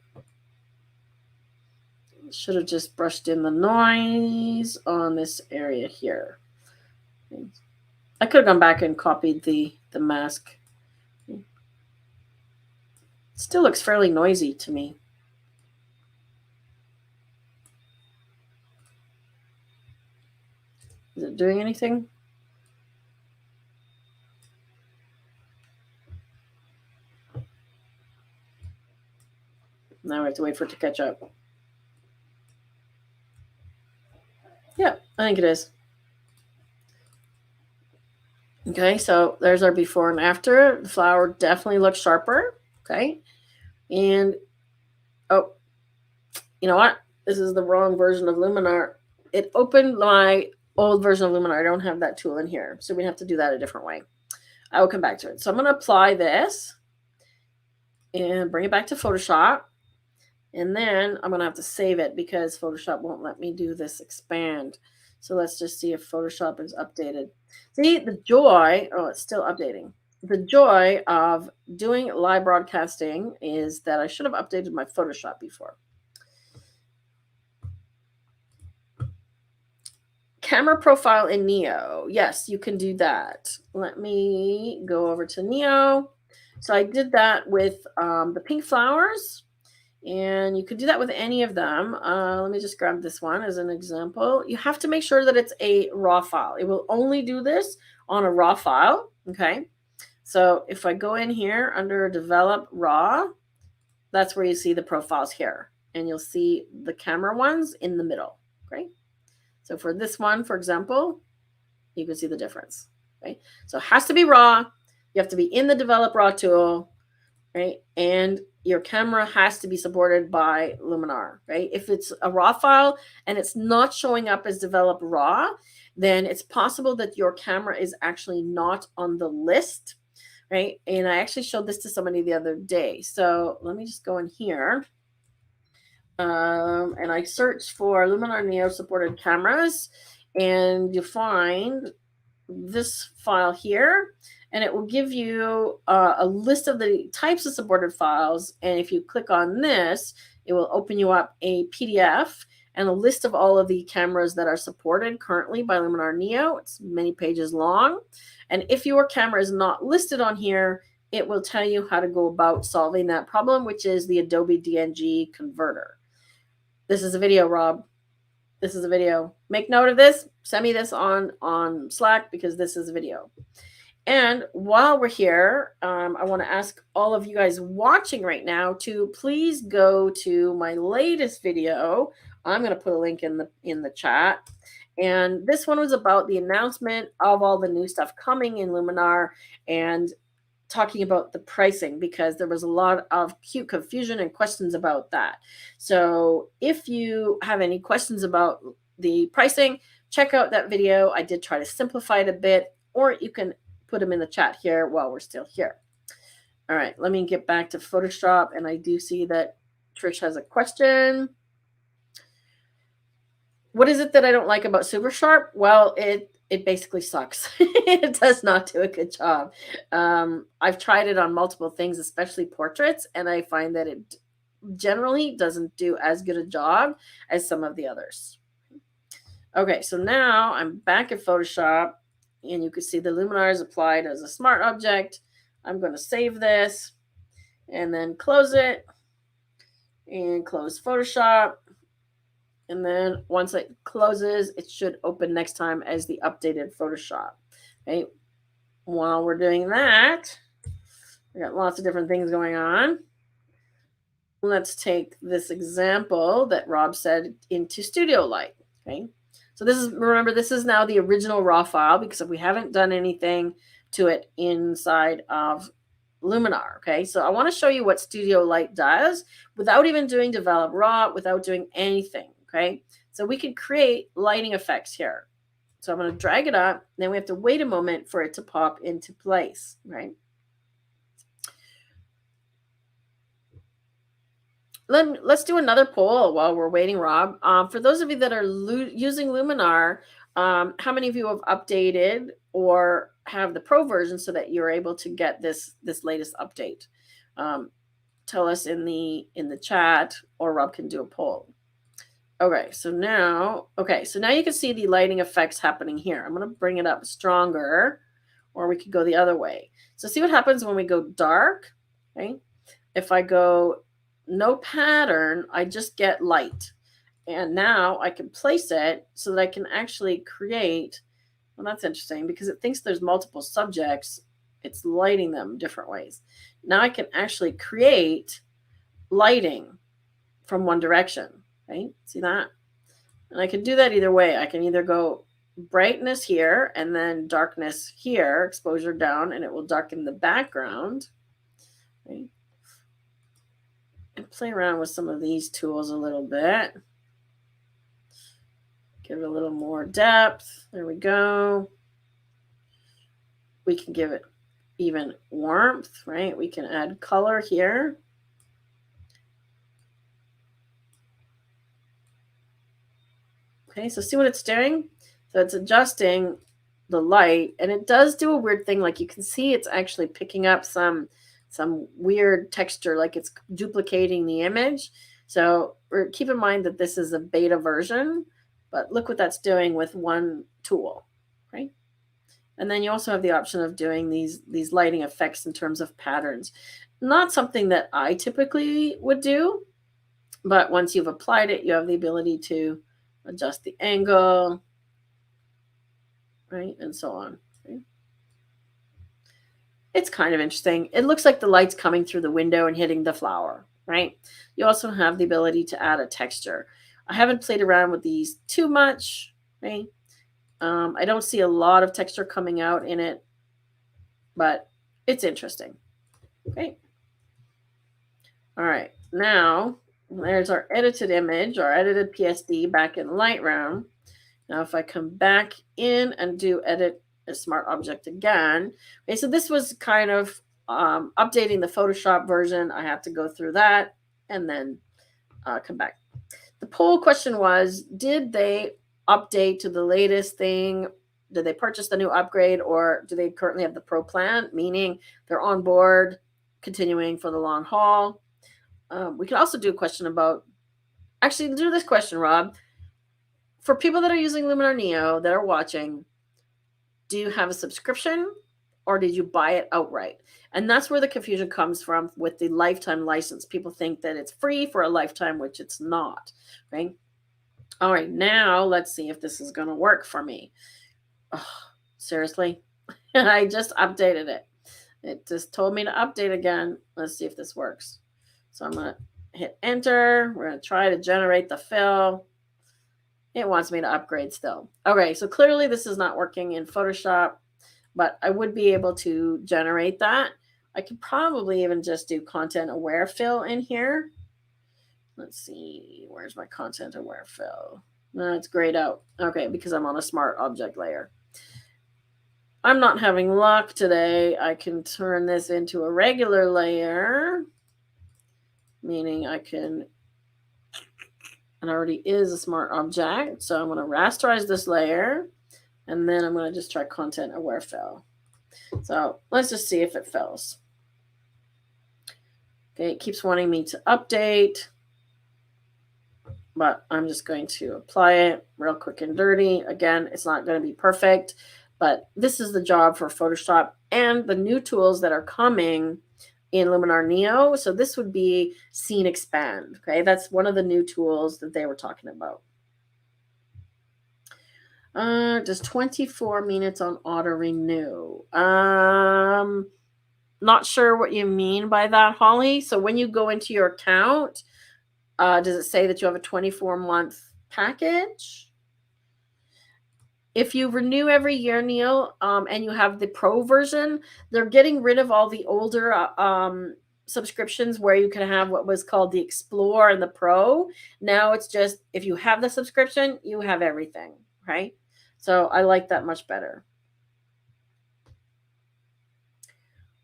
Should have just brushed in the noise on this area here. Okay. I could have gone back and copied the mask. Okay. It still looks fairly noisy to me. Is it doing anything? Now we have to wait for it to catch up. Yeah, I think it is. Okay, so there's our before and after. The flower definitely looks sharper. Okay, and oh, you know what? This is the wrong version of Luminar. It opened my old version of Luminar. I don't have that tool in here, so we have to do that a different way. I will come back to it. So I'm going to apply this and bring it back to Photoshop. And then I'm going to have to save it because Photoshop won't let me do this expand. So let's just see if Photoshop is updated. See, the joy, oh, it's still updating. The joy of doing live broadcasting is that I should have updated my Photoshop before. Camera profile in Neo. Yes, you can do that. Let me go over to Neo. So I did that with the pink flowers. And you could do that with any of them. Let me just grab this one as an example. You have to make sure that it's a raw file. It will only do this on a raw file. Okay. So if I go in here under develop raw, that's where you see the profiles here. And you'll see the camera ones in the middle. Okay. So for this one, for example, you can see the difference. Okay. So it has to be raw. You have to be in the develop raw tool. Right. And your camera has to be supported by Luminar, right? If it's a raw file and it's not showing up as develop raw, then it's possible that your camera is actually not on the list, right? And I actually showed this to somebody the other day. So let me just go in here. And I searched for Luminar Neo supported cameras, and you find this file here, and it will give you a list of the types of supported files. And if you click on this, it will open you up a PDF and a list of all of the cameras that are supported currently by Luminar Neo. It's many pages long. And if your camera is not listed on here, it will tell you how to go about solving that problem, which is the Adobe DNG converter. This is a video, Rob. This is a video. Make note of this. Send me this on Slack because this is a video. And while we're here, I want to ask all of you guys watching right now to please go to my latest video. I'm going to put a link in the chat. And this one was about the announcement of all the new stuff coming in Luminar and talking about the pricing, because there was a lot of cute confusion and questions about that. So if you have any questions about the pricing, check out that video. I did try to simplify it a bit, or you can put them in the chat here while we're still here. All right, let me get back to Photoshop. And I do see that Trish has a question. What is it that I don't like about Super Sharp? Well, it basically sucks. It does not do a good job. I've tried it on multiple things, especially portraits, and I find that it generally doesn't do as good a job as some of the others. Okay, so now I'm back at Photoshop, and you can see the Luminar is applied as a smart object. I'm going to save this and then close it and close Photoshop. And then once it closes, it should open next time as the updated Photoshop. Okay. While we're doing that, we got lots of different things going on. Let's take this example that Rob said into Studio Light. Okay. So this is, remember, this is now the original raw file because we haven't done anything to it inside of Luminar. Okay. So I want to show you what Studio Light does without even doing develop raw, without doing anything. Okay, so we can create lighting effects here. So I'm going to drag it up. Then we have to wait a moment for it to pop into place, right? Let's do another poll while we're waiting, Rob. For those of you that are using Luminar, how many of you have updated or have the pro version so that you're able to get this latest update? Tell us in the chat, or Rob can do a poll. Okay, so now you can see the lighting effects happening here. I'm going to bring it up stronger, or we could go the other way. So see what happens when we go dark, okay? If I go no pattern, I just get light. And now I can place it so that I can actually create, well, that's interesting because it thinks there's multiple subjects. It's lighting them different ways. Now I can actually create lighting from one direction. Right? See that? And I can do that either way. I can either go brightness here and then darkness here, exposure down, and it will darken the background. Right? And play around with some of these tools a little bit. Give it a little more depth. There we go. We can give it even warmth, right? We can add color here. Okay, so see what it's doing? So it's adjusting the light, and it does do a weird thing. Like you can see it's actually picking up some weird texture, like it's duplicating the image. So keep in mind that this is a beta version, but look what that's doing with one tool, right? And then you also have the option of doing these lighting effects in terms of patterns. Not something that I typically would do, but once you've applied it, you have the ability to adjust the angle, right? And so on. Right? It's kind of interesting. It looks like the light's coming through the window and hitting the flower, right? You also have the ability to add a texture. I haven't played around with these too much, right? I don't see a lot of texture coming out in it, but it's interesting. Okay. All right. Now, there's our edited image, our edited PSD back in Lightroom. Now, if I come back in and do edit a smart object again, okay, so this was kind of updating the Photoshop version. I have to go through that and then come back. The poll question was, did they update to the latest thing? Did they purchase the new upgrade, or do they currently have the Pro plan, meaning they're on board, continuing for the long haul? We could also do a question about, actually do this question, Rob. For people that are using Luminar Neo that are watching, do you have a subscription or did you buy it outright? And that's where the confusion comes from with the lifetime license. People think that it's free for a lifetime, which it's not, right? All right, now let's see if this is going to work for me. Oh, seriously? I just updated it. It just told me to update again. Let's see if this works. So I'm going to hit enter. We're going to try to generate the fill. It wants me to upgrade still. Okay, so clearly this is not working in Photoshop, but I would be able to generate that. I could probably even just do content aware fill in here. Let's see, where's my content aware fill? No, it's grayed out. Okay, because I'm on a smart object layer. I'm not having luck today. I can turn this into a regular layer, meaning I can, it already is a smart object. So I'm going to rasterize this layer, and then I'm going to just try content aware fill. So let's just see if it fills. Okay, it keeps wanting me to update, but I'm just going to apply it real quick and dirty. Again, it's not going to be perfect, but this is the job for Photoshop and the new tools that are coming in Luminar Neo. So this would be Scene Expand. Okay, that's one of the new tools that they were talking about. Just 24 minutes on auto renew. Not sure what you mean by that, Holly. So when you go into your account, does it say that you have a 24-month package? If you renew every year, Neil, and you have the Pro version, they're getting rid of all the older subscriptions where you can have what was called the Explore and the Pro. Now it's just, if you have the subscription, you have everything, right? So I like that much better.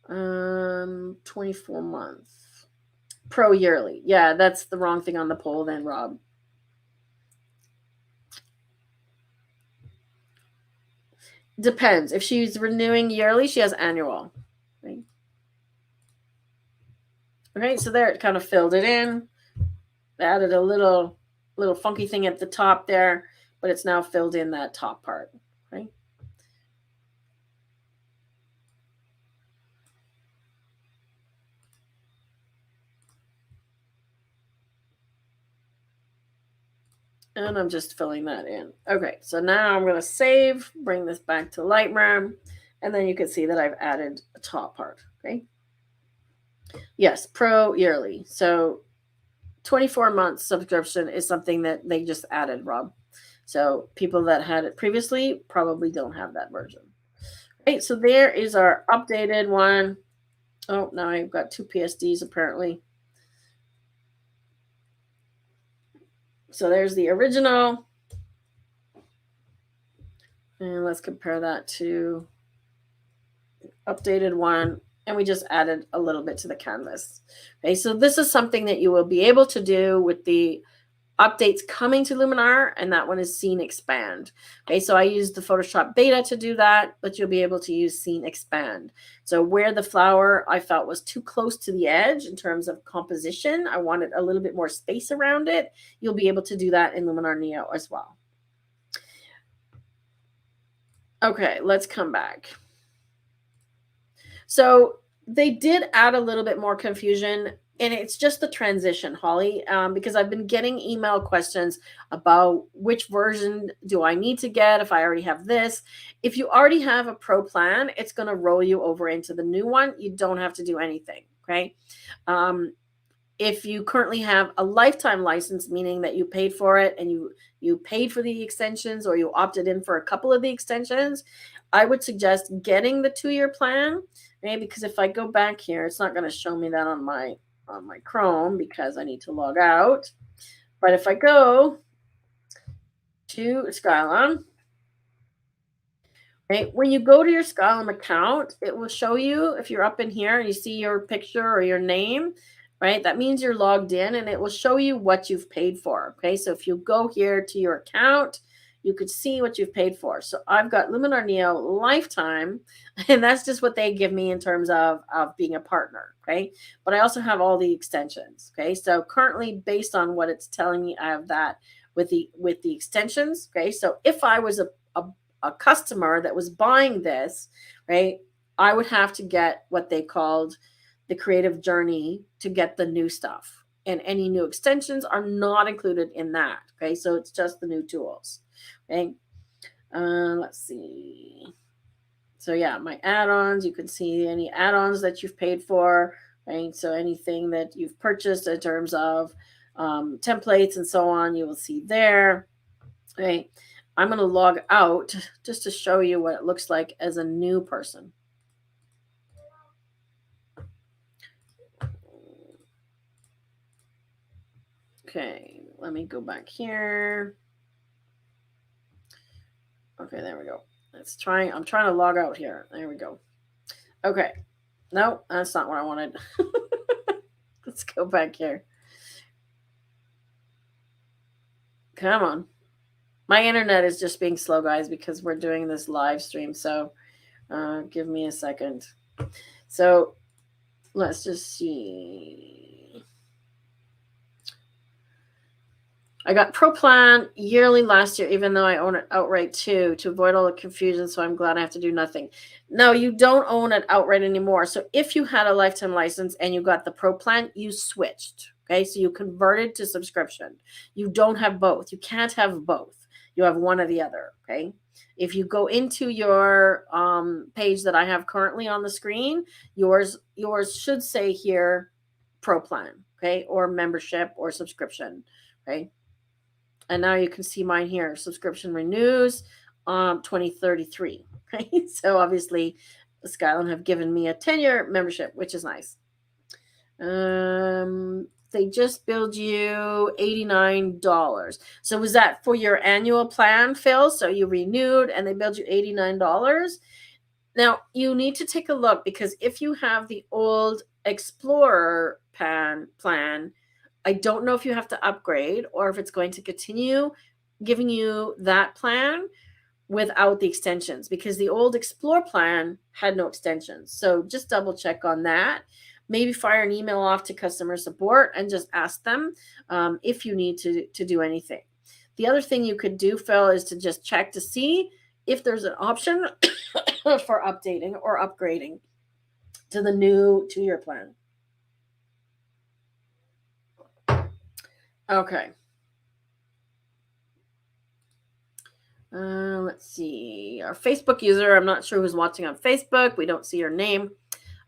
24 months. Pro yearly. Yeah, that's the wrong thing on the poll then, Rob. Depends. If she's renewing yearly, she has annual. Right? Okay, so there it kind of filled it in. Added a little funky thing at the top there, but it's now filled in that top part. Right? And I'm just filling that in. Okay, so now I'm going to save, bring this back to Lightroom, and then you can see that I've added a top part. Okay. Yes, Pro yearly. So 24 months subscription is something that they just added, Rob. So people that had it previously probably don't have that version. Okay, so there is our updated one. Oh, now I've got two PSDs apparently. So there's the original. And let's compare that to the updated one, and we just added a little bit to the canvas. Okay, so this is something that you will be able to do with the updates coming to Luminar, and that one is Scene Expand. Okay, so I used the Photoshop beta to do that, but you'll be able to use Scene Expand. So where the flower I felt was too close to the edge in terms of composition, I wanted a little bit more space around it, you'll be able to do that in Luminar Neo as well. Okay, let's come back. So they did add a little bit more confusion, and it's just the transition, Holly, because I've been getting email questions about which version do I need to get if I already have this. If you already have a pro plan, it's going to roll you over into the new one. You don't have to do anything, okay? If you currently have a lifetime license, meaning that you paid for it and you paid for the extensions, or you opted in for a couple of the extensions, I would suggest getting the 2-year plan, right? Because if I go back here, it's not going to show me that on my Chrome because I need to log out. But if I go to Skylum, right, when you go to your Skylum account, it will show you, if you're up in here and you see your picture or your name, right, that means you're logged in, and it will show you what you've paid for. Okay, so if you go here to your account, you could see what you've paid for. So I've got Luminar Neo Lifetime, and that's just what they give me in terms of being a partner. Okay, but I also have all the extensions. Okay, so currently, based on what it's telling me, I have that with the extensions. Okay, so if I was a customer that was buying this, right, I would have to get what they called the creative journey to get the new stuff, and any new extensions are not included in that. Okay, so it's just the new tools. Okay, let's see. So yeah, my add-ons, you can see any add-ons that you've paid for, right? So anything that you've purchased in terms of templates and so on, you will see there. Okay, I'm going to log out just to show you what it looks like as a new person. Okay, let me go back here. Okay, there we go. I'm trying to log out here. There we go. Okay. No, that's not what I wanted. Let's go back here. Come on. My internet is just being slow, guys, because we're doing this live stream. So give me a second. So let's just see. I got Pro Plan yearly last year, even though I own it outright too, to avoid all the confusion. So I'm glad I have to do nothing. No, you don't own it outright anymore. So if you had a lifetime license and you got the Pro Plan, you switched. Okay, so you converted to subscription. You don't have both. You can't have both. You have one or the other. Okay. If you go into your page that I have currently on the screen, yours should say here Pro Plan, okay, or membership or subscription. Okay. And now you can see mine here. Subscription renews 2033. Right? So obviously, Skylum have given me a 10-year membership, which is nice. They just billed you $89. So was that for your annual plan, Phil? So you renewed and they billed you $89. Now you need to take a look, because if you have the old Explorer plan, I don't know if you have to upgrade or if it's going to continue giving you that plan without the extensions, because the old Explore plan had no extensions. So just double check on that. Maybe fire an email off to customer support and just ask them if you need to do anything. The other thing you could do, Phil, is to just check to see if there's an option for updating or upgrading to the new 2-year plan. Okay. Let's see. Our Facebook user, I'm not sure who's watching on Facebook. We don't see your name.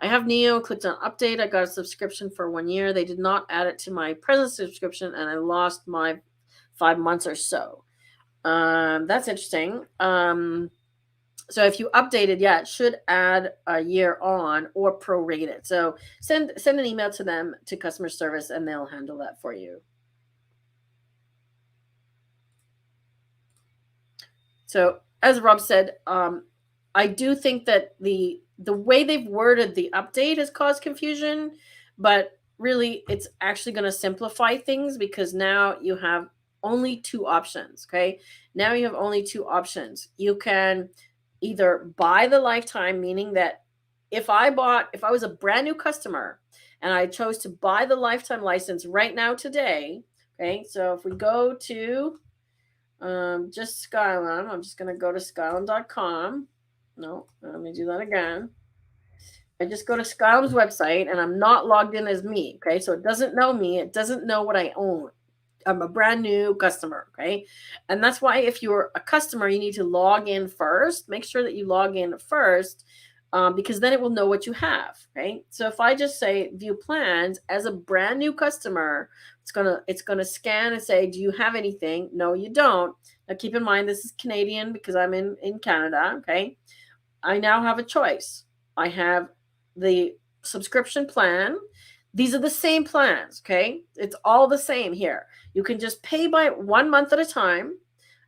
I have Neo, clicked on update. I got a subscription for 1 year. They did not add it to my present subscription, and I lost my 5 months or so. That's interesting. So if you updated, yeah, it should add a year on or prorate it. So send an email to them, to customer service, and they'll handle that for you. So as Rob said, I do think that the the way they've worded the update has caused confusion, but really it's actually going to simplify things because now you have only two options. Okay. Now you have only two options. You can either buy the lifetime, meaning that if I was a brand new customer and I chose to buy the lifetime license right now today. Okay. So if we go to just Skyline, I'm just going to go to skyline.com. No, let me do that again. I just go to Skyline's website and I'm not logged in as me. Okay. So it doesn't know me. It doesn't know what I own. I'm a brand new customer. Okay. And that's why if you're a customer, you need to log in first. Make sure that you log in first because then it will know what you have. Right. So if I just say view plans as a brand new customer, it's gonna scan and say, do you have anything? No, you don't. Now keep in mind, this is Canadian because I'm in Canada. Okay. I now have a choice. I have the subscription plan. These are the same plans, okay? It's all the same here. You can just pay by 1 month at a time.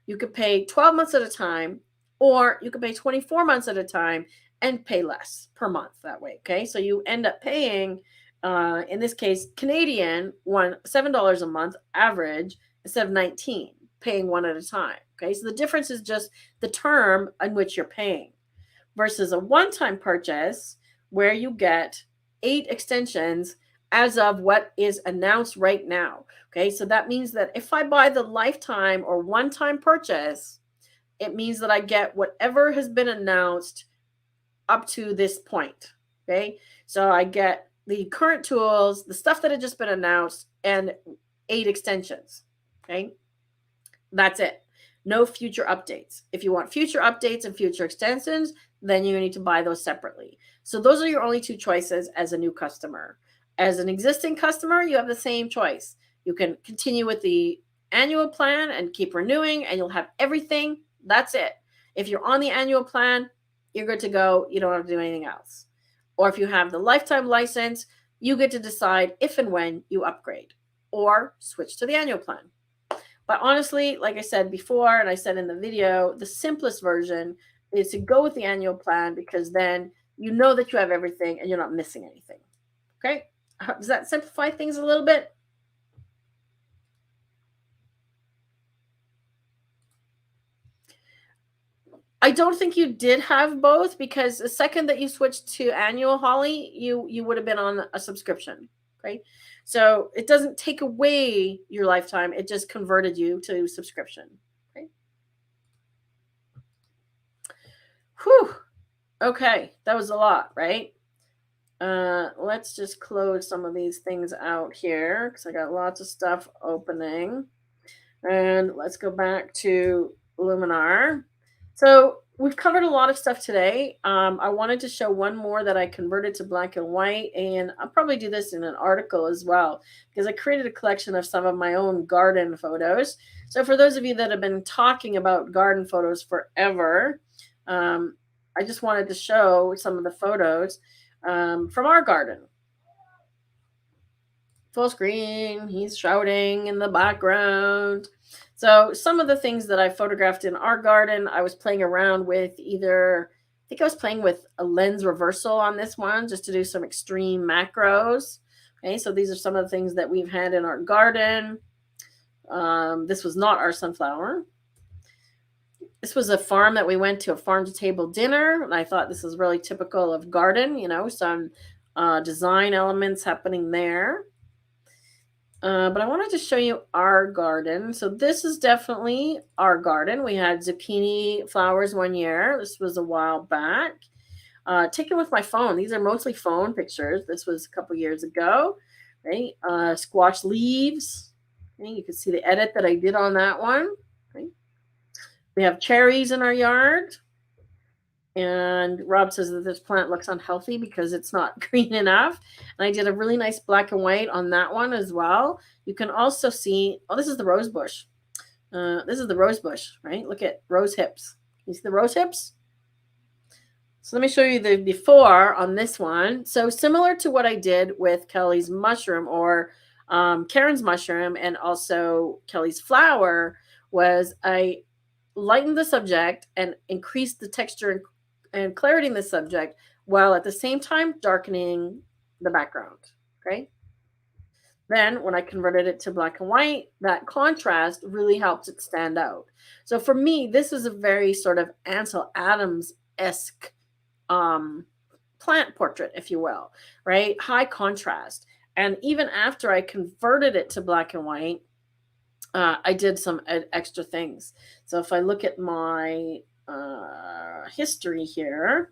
You could pay 12 months at a time, or you could pay 24 months at a time and pay less per month that way, okay? So you end up paying, in this case, Canadian, $7 a month average instead of 19, paying one at a time, okay? So the difference is just the term in which you're paying versus a one-time purchase where you get 8 extensions as of what is announced right now. Okay, so that means that if I buy the lifetime or one-time purchase, it means that I get whatever has been announced up to this point. Okay, so I get the current tools, the stuff that had just been announced, and 8 extensions. Okay, that's it. No future updates. If you want future updates and future extensions, then you need to buy those separately. So those are your only two choices as a new customer. As an existing customer, you have the same choice. You can continue with the annual plan and keep renewing, and you'll have everything. That's it. If you're on the annual plan, you're good to go. You don't have to do anything else. Or if you have the lifetime license, you get to decide if and when you upgrade or switch to the annual plan. But honestly, like I said before, and I said in the video, the simplest version is to go with the annual plan because then you know that you have everything and you're not missing anything. Okay? Does that simplify things a little bit? I don't think you did have both because the second that you switched to annual, Holly, you would have been on a subscription. Okay? So it doesn't take away your lifetime. It just converted you to subscription. Okay. Whew. Okay. That was a lot, right? Let's just close some of these things out here because I got lots of stuff opening. And let's go back to Luminar. So we've covered a lot of stuff today. I wanted to show one more that I converted to black and white, and I'll probably do this in an article as well because I created a collection of some of my own garden photos. So for those of you that have been talking about garden photos forever, I just wanted to show some of the photos from our garden. Full screen, he's shouting in the background. So some of the things that I photographed in our garden, I was playing around with I think I was playing with a lens reversal on this one just to do some extreme macros. Okay, so these are some of the things that we've had in our garden. This was not our sunflower. This was a farm that we went to, a farm to table dinner, and I thought this is really typical of garden, some design elements happening there. But I wanted to show you our garden. So this is definitely our garden. We had zucchini flowers one year. This was a while back. Taken with my phone. These are mostly phone pictures. This was a couple years ago. Right? Squash leaves. Okay? You can see the edit that I did on that one. Okay? We have cherries in our yard. And Rob says that this plant looks unhealthy because it's not green enough. And I did a really nice black and white on that one as well. You can also see, this is the rose bush. This is the rose bush, right? Look at rose hips. You see the rose hips? So let me show you the before on this one. So similar to what I did with Kelly's mushroom or Karen's mushroom and also Kelly's flower was I lightened the subject and increased the texture and clarity in the subject while at the same time darkening the background. Okay. Then when I converted it to black and white, that contrast really helps it stand out. So for me, this is a very sort of Ansel Adams-esque um, plant portrait, if you will, right? High contrast. And even after I converted it to black and white, I did some extra things. So if I look at my history here,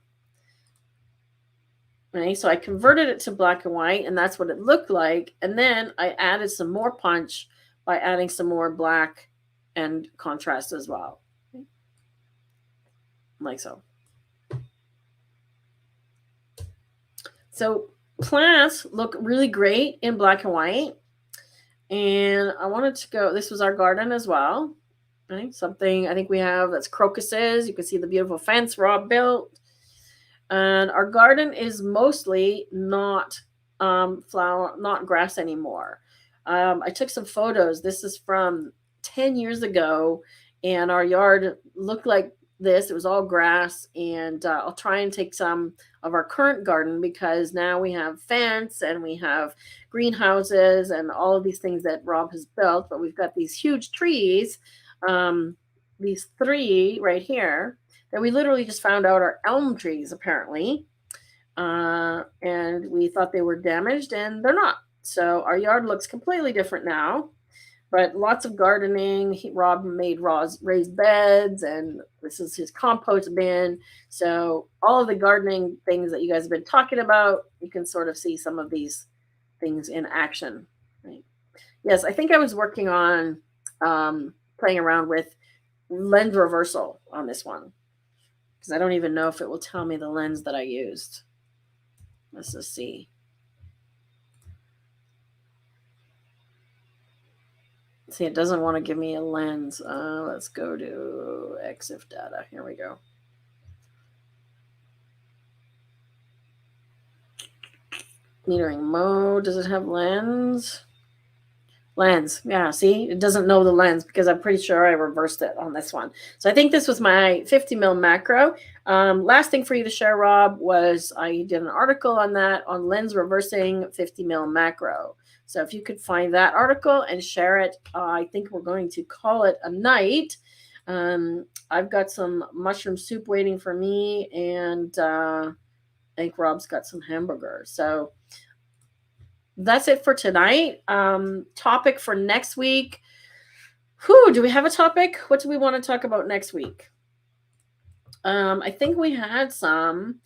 right? So I converted it to black and white, and that's what it looked like. And then I added some more punch by adding some more black and contrast as well. Like so. So plants look really great in black and white. And I wanted to go, this was our garden as well. Right? Something I think we have that's crocuses. You can see the beautiful fence Rob built. And our garden is mostly not flower, not grass anymore. I took some photos. This is from 10 years ago, and our yard looked like this. It was all grass, and I'll try and take some of our current garden because now we have fence and we have greenhouses and all of these things that Rob has built. But we've got these huge trees, these 3 right here, that we literally just found out are elm trees, apparently. And we thought they were damaged, and they're not. So our yard looks completely different now. But lots of gardening. Rob made raised beds, and this is his compost bin. So all of the gardening things that you guys have been talking about, you can sort of see some of these things in action. Right? Yes, I think I was working on playing around with lens reversal on this one, because I don't even know if it will tell me the lens that I used. Let's just see. See, it doesn't want to give me a lens. Let's go to EXIF data. Here we go. Metering mode. Does it have lens? Lens. Yeah, see, it doesn't know the lens because I'm pretty sure I reversed it on this one. So I think this was my 50 mil macro. Last thing for you to share, Rob, was I did an article on that, on lens reversing 50 mil macro. So if you could find that article and share it, I think we're going to call it a night. I've got some mushroom soup waiting for me, and I think Rob's got some hamburger. So that's it for tonight. Topic for next week. Do we have a topic? What do we want to talk about next week? I think we had some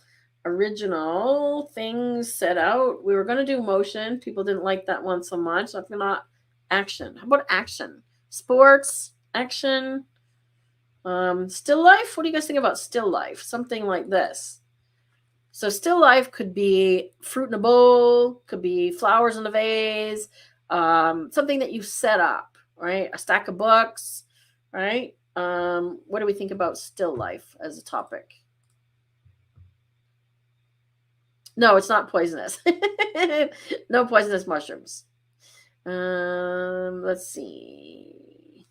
original things set out. We were going to do motion. People didn't like that one so much. So I'm not action. How about action? Sports, action, still life. What do you guys think about still life? Something like this. So still life could be fruit in a bowl, could be flowers in a vase, something that you set up, right? A stack of books, right? What do we think about still life as a topic? No, it's not poisonous. No poisonous mushrooms. Let's see.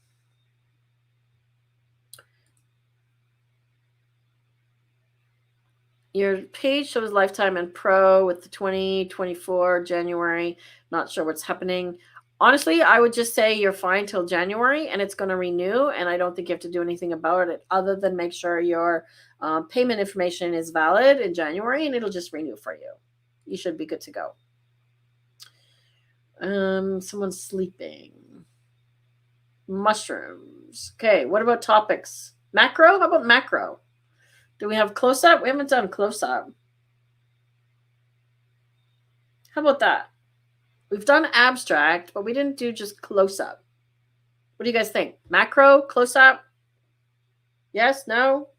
Your page shows lifetime and pro with the 2024 January. Not sure what's happening. Honestly, I would just say you're fine till January, and it's going to renew, and I don't think you have to do anything about it other than make sure your payment information is valid in January, and it'll just renew for you. You should be good to go. Someone's sleeping. Mushrooms. Okay, what about topics? Macro? How about macro? Do we have close-up? We haven't done close-up. How about that? We've done abstract, but we didn't do just close-up. What do you guys think? Macro, close-up? Yes, no?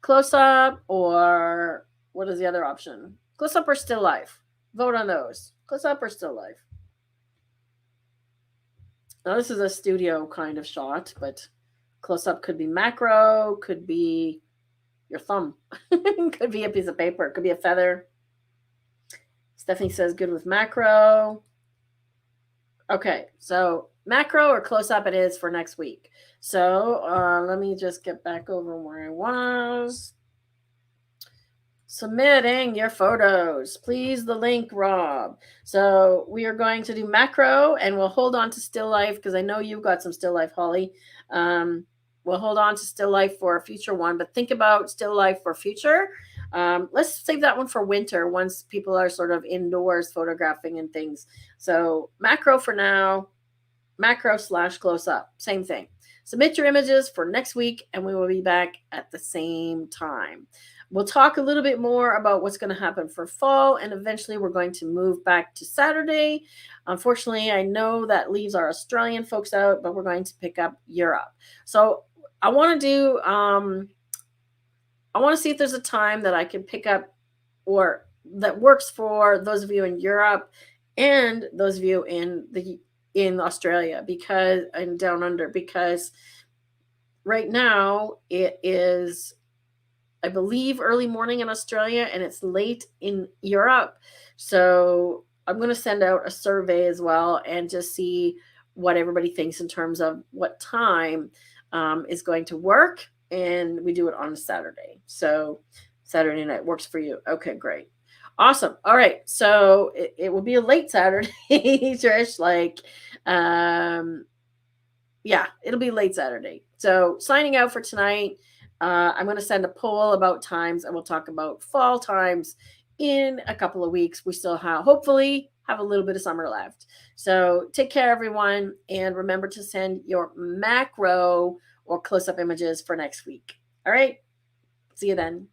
Close-up, or what is the other option? Close-up or still life? Vote on those. Close-up or still life? Now, this is a studio kind of shot, but close-up could be macro, could be your thumb, could be a piece of paper, could be a feather. Stephanie says good with macro. Okay, so macro or close-up it is for next week. So let me just get back over where I was. Submitting your photos. Please, the link, Rob. So we are going to do macro, and we'll hold on to still life because I know you've got some still life, Holly. We'll hold on to still life for a future one, but think about still life for future. Let's save that one for winter once people are sort of indoors photographing and things. So macro for now, macro / close up, same thing. Submit your images for next week, and we will be back at the same time. We'll talk a little bit more about what's going to happen for fall, and eventually we're going to move back to Saturday. Unfortunately, I know that leaves our Australian folks out, but we're going to pick up Europe. So I want to do, I want to see if there's a time that I can pick up or that works for those of you in Europe and those of you in Australia because and down under, because right now it is, I believe, early morning in Australia and it's late in Europe. So I'm going to send out a survey as well and just see what everybody thinks in terms of what time is going to work. And we do it on a Saturday. So Saturday night works for you. Okay, great. Awesome. All right. So it will be a late Saturday, Trish. Like, yeah, it'll be late Saturday. So signing out for tonight. I'm going to send a poll about times, and we'll talk about fall times in a couple of weeks. We still hopefully have a little bit of summer left. So take care, everyone. And remember to send your macro or close-up images for next week. All right. See you then.